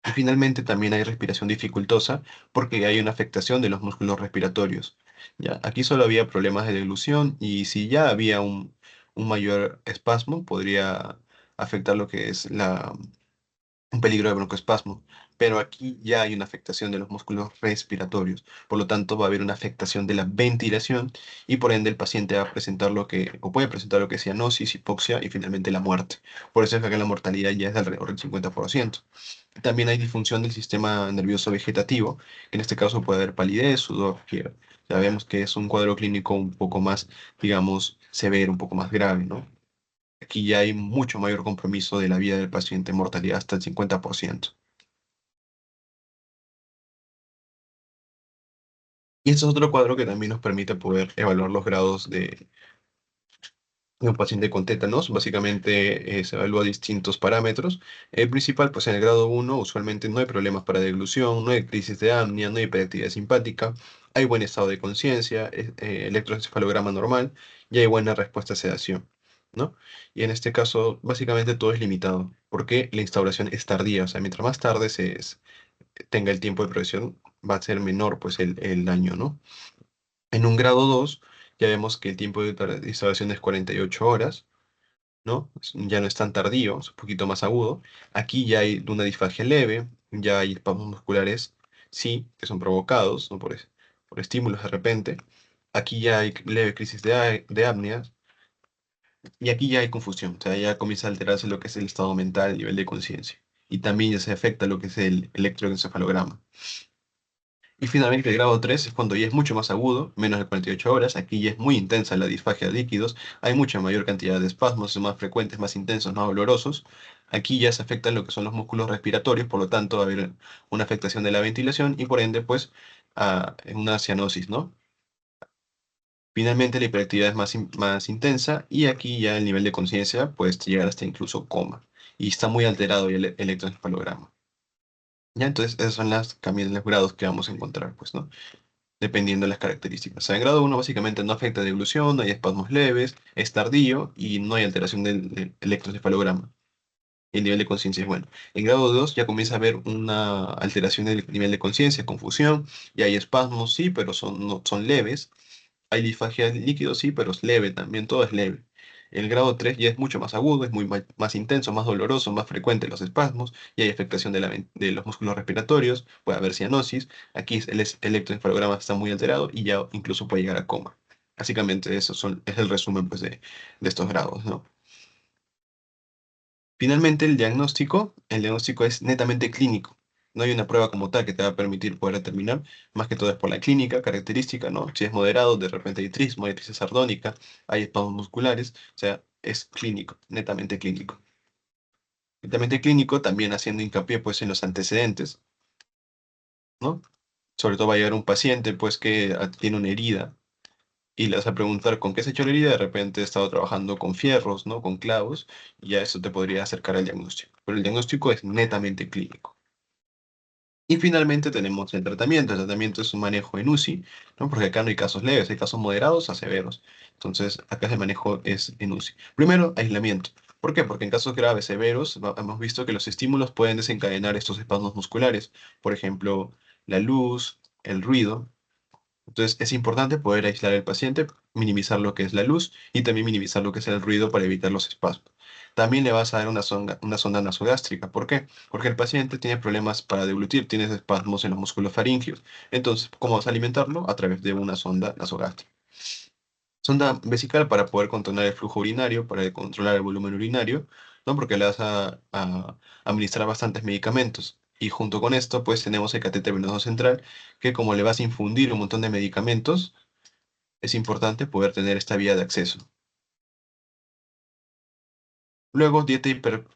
Y finalmente también hay respiración dificultosa porque hay una afectación de los músculos respiratorios. ¿Ya? Aquí solo había problemas de deglución y si ya había un mayor espasmo, podría afectar lo que es un peligro de broncoespasmo. Pero aquí ya hay una afectación de los músculos respiratorios. Por lo tanto, va a haber una afectación de la ventilación y por ende el paciente va a presentar o puede presentar lo que es cianosis, hipoxia y finalmente la muerte. Por eso es que acá la mortalidad ya es de alrededor del 50%. También hay disfunción del sistema nervioso vegetativo, que en este caso puede haber palidez, sudor, fiebre. Ya vemos que es un cuadro clínico un poco más, digamos, severo, un poco más grave, ¿no? Aquí ya hay mucho mayor compromiso de la vida del paciente, mortalidad hasta el 50%. Y este es otro cuadro que también nos permite poder evaluar los grados de un paciente con tétanos. Básicamente se evalúa distintos parámetros. El principal, pues en el grado uno usualmente no hay problemas para deglución, no hay crisis de apnea, no hay hiperactividad simpática, hay buen estado de conciencia, electroencefalograma normal y hay buena respuesta a sedación, ¿no? Y en este caso, básicamente todo es limitado, porque la instauración es tardía, o sea, mientras más tarde tenga el tiempo de progresión, va a ser menor pues el daño, ¿no? En un grado 2 ya vemos que el tiempo de instauración es 48 horas, ¿no? Ya no es tan tardío, es un poquito más agudo. Aquí ya hay una disfagia leve, ya hay espasmos musculares, sí, que son provocados, ¿no? Por estímulos de repente. Aquí ya hay leve crisis de apnea y aquí ya hay confusión, o sea, ya comienza a alterarse lo que es el estado mental, el nivel de conciencia. Y también ya se afecta lo que es el electroencefalograma. Y finalmente el grado 3 es cuando ya es mucho más agudo, menos de 48 horas. Aquí ya es muy intensa la disfagia de líquidos, hay mucha mayor cantidad de espasmos, son más frecuentes, más intensos, más dolorosos. Aquí ya se afectan lo que son los músculos respiratorios, por lo tanto va a haber una afectación de la ventilación y por ende pues una cianosis, ¿no? Finalmente la hiperactividad es más intensa y aquí ya el nivel de conciencia puede llegar hasta incluso coma y está muy alterado el electroencefalograma. Ya, entonces esos son también los grados que vamos a encontrar, pues, ¿no? Dependiendo de las características. O sea, en grado uno básicamente no afecta deglución, no hay espasmos leves, es tardío y no hay alteración del electroencefalograma. El nivel de conciencia es bueno. En grado 2 ya comienza a haber una alteración del nivel de conciencia, confusión, y hay espasmos, sí, pero no, son leves. Hay disfagia de líquido, sí, pero es leve también, todo es leve. El grado 3 ya es mucho más agudo, es muy más intenso, más doloroso, más frecuente los espasmos, y hay afectación de los músculos respiratorios, puede haber cianosis. Aquí el electroencefalograma está muy alterado y ya incluso puede llegar a coma. Básicamente es el resumen pues, de estos grados, ¿no? Finalmente, el diagnóstico es netamente clínico. No hay una prueba como tal que te va a permitir poder determinar, más que todo es por la clínica, característica, ¿no? Si es moderado, de repente hay trismo, hay tristeza sardónica, hay espasmos musculares, o sea, es clínico, netamente clínico. Netamente clínico, también haciendo hincapié, pues, en los antecedentes, ¿no? Sobre todo va a llegar un paciente, pues, que tiene una herida, y le vas a preguntar con qué se ha hecho la herida, de repente he estado trabajando con fierros, ¿no? Con clavos, y ya eso te podría acercar al diagnóstico. Pero el diagnóstico es netamente clínico. Y finalmente tenemos el tratamiento. El tratamiento es un manejo en UCI, ¿no? Porque acá no hay casos leves, hay casos moderados a severos. Entonces, acá el manejo es en UCI. Primero, aislamiento. ¿Por qué? Porque en casos graves, severos, hemos visto que los estímulos pueden desencadenar estos espasmos musculares. Por ejemplo, la luz, el ruido. Entonces es importante poder aislar al paciente, minimizar lo que es la luz y también minimizar lo que es el ruido para evitar los espasmos. También le vas a dar una sonda nasogástrica. ¿Por qué? Porque el paciente tiene problemas para deglutir, tiene espasmos en los músculos faringios. Entonces, ¿cómo vas a alimentarlo? A través de una sonda nasogástrica. Sonda vesical para poder controlar el flujo urinario, para controlar el volumen urinario, ¿no? Porque le vas a administrar bastantes medicamentos. Y junto con esto, pues tenemos el catéter venoso central, que como le vas a infundir un montón de medicamentos, es importante poder tener esta vía de acceso. Luego, dieta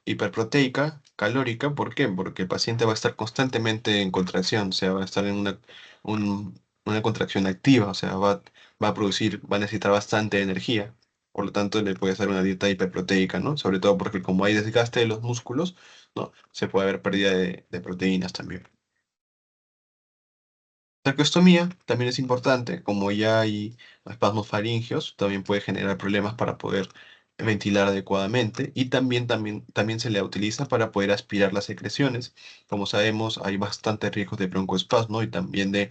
hiperproteica, calórica, ¿por qué? Porque el paciente va a estar constantemente en contracción, o sea, va a estar en una contracción activa, o sea, va a necesitar bastante energía. Por lo tanto, le puede hacer una dieta hiperproteica, ¿no? Sobre todo porque como hay desgaste de los músculos, ¿no? Se puede haber pérdida de proteínas también. Traqueostomía también es importante, como ya hay espasmos faringeos, también puede generar problemas para poder ventilar adecuadamente y también se le utiliza para poder aspirar las secreciones. Como sabemos, hay bastantes riesgos de broncoespasmo y también de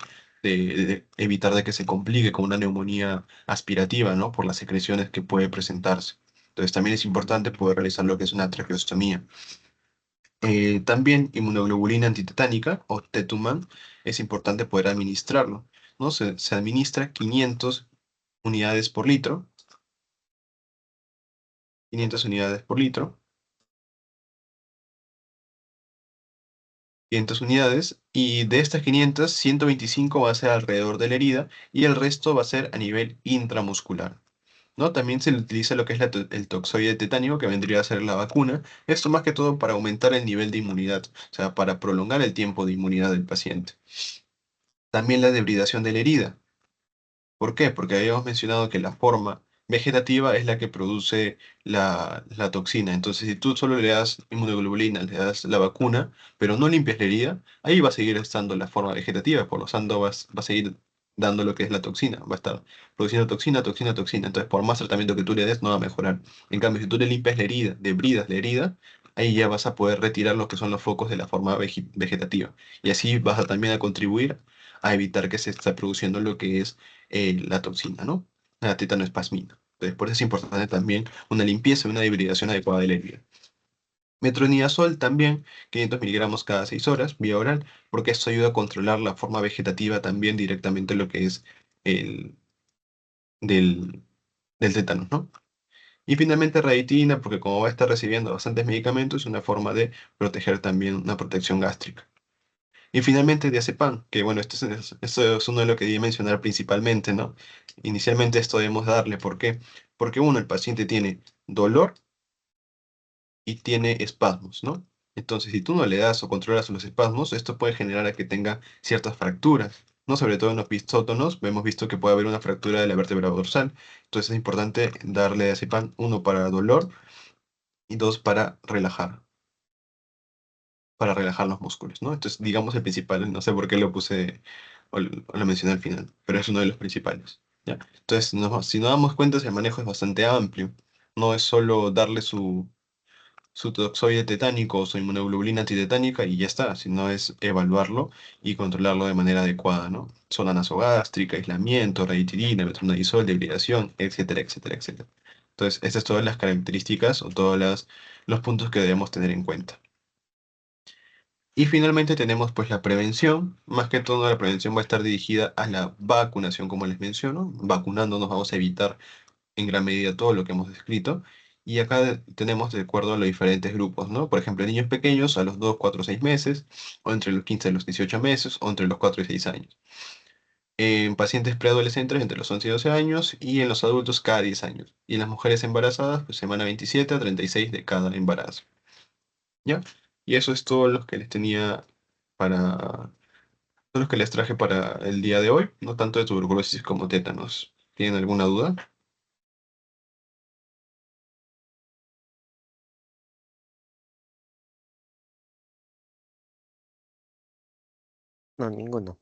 evitar de que se complique con una neumonía aspirativa, ¿no? Por las secreciones que puede presentarse. Entonces también es importante poder realizar lo que es una traqueostomía. También inmunoglobulina antitetánica o Tetuman es importante poder administrarlo, ¿no? Se administra 500 unidades por litro, 500 unidades por litro, 500 unidades, y de estas 500, 125 va a ser alrededor de la herida y el resto va a ser a nivel intramuscular. ¿No? También se le utiliza lo que es el toxoide tetánico, que vendría a ser la vacuna. Esto más que todo para aumentar el nivel de inmunidad, o sea, para prolongar el tiempo de inmunidad del paciente. También la debridación de la herida. ¿Por qué? Porque habíamos mencionado que la forma vegetativa es la que produce la toxina. Entonces, si tú solo le das inmunoglobulina, le das la vacuna, pero no limpias la herida, ahí va a seguir estando la forma vegetativa, por lo tanto va a seguir dando lo que es la toxina, va a estar produciendo toxina, toxina, toxina. Entonces, por más tratamiento que tú le des, no va a mejorar. En cambio, si tú le limpias la herida, debridas la herida, ahí ya vas a poder retirar lo que son los focos de la forma vegetativa. Y así vas a también a contribuir a evitar que se esté produciendo lo que es la toxina, ¿no? La tetanoespasmina. Entonces, por eso es importante también una limpieza y una hibridación adecuada de la herida. Metronidazol también, 500 miligramos cada 6 horas, vía oral, porque esto ayuda a controlar la forma vegetativa también directamente lo que es el del, del tétano, ¿no? Y finalmente raditina, porque como va a estar recibiendo bastantes medicamentos, es una forma de proteger también una protección gástrica. Y finalmente diazepam, que bueno, esto es uno de lo que debí mencionar principalmente, ¿no? Inicialmente esto debemos darle, ¿por qué? Porque uno, el paciente tiene dolor y tiene espasmos, ¿no? Entonces, si tú no le das o controlas los espasmos, esto puede generar a que tenga ciertas fracturas, ¿no? Sobre todo en los pistótonos, hemos visto que puede haber una fractura de la vértebra dorsal. Entonces es importante darle diazepam, uno para dolor y dos para relajar los músculos, ¿no? Entonces, digamos el principal, no sé por qué lo puse o lo mencioné al final, pero es uno de los principales, ¿ya? Entonces, si nos damos cuenta, el manejo es bastante amplio. No es solo darle su toxoide tetánico o su inmunoglobulina antitetánica y ya está, sino es evaluarlo y controlarlo de manera adecuada, ¿no? Zona nasogástrica, aislamiento, raditirina, metronidazol, debridación, etcétera, etcétera, etcétera. Entonces, estas son todas las características o todos los puntos que debemos tener en cuenta. Y finalmente tenemos pues la prevención. Más que todo la prevención va a estar dirigida a la vacunación, como les menciono. Vacunándonos vamos a evitar en gran medida todo lo que hemos descrito. Y acá tenemos de acuerdo a los diferentes grupos, ¿no? Por ejemplo, niños pequeños a los 2 4 6 meses, o entre los 15 y los 18 meses, o entre los 4 y 6 años. En pacientes preadolescentes entre los 11 y 12 años, y en los adultos cada 10 años. Y en las mujeres embarazadas, pues semana 27 a 36 de cada embarazo. ¿Ya? Y eso es todo lo que les tenía para, todo lo que les traje para el día de hoy, no tanto de tuberculosis como tétanos. ¿Tienen alguna duda? No, ninguno.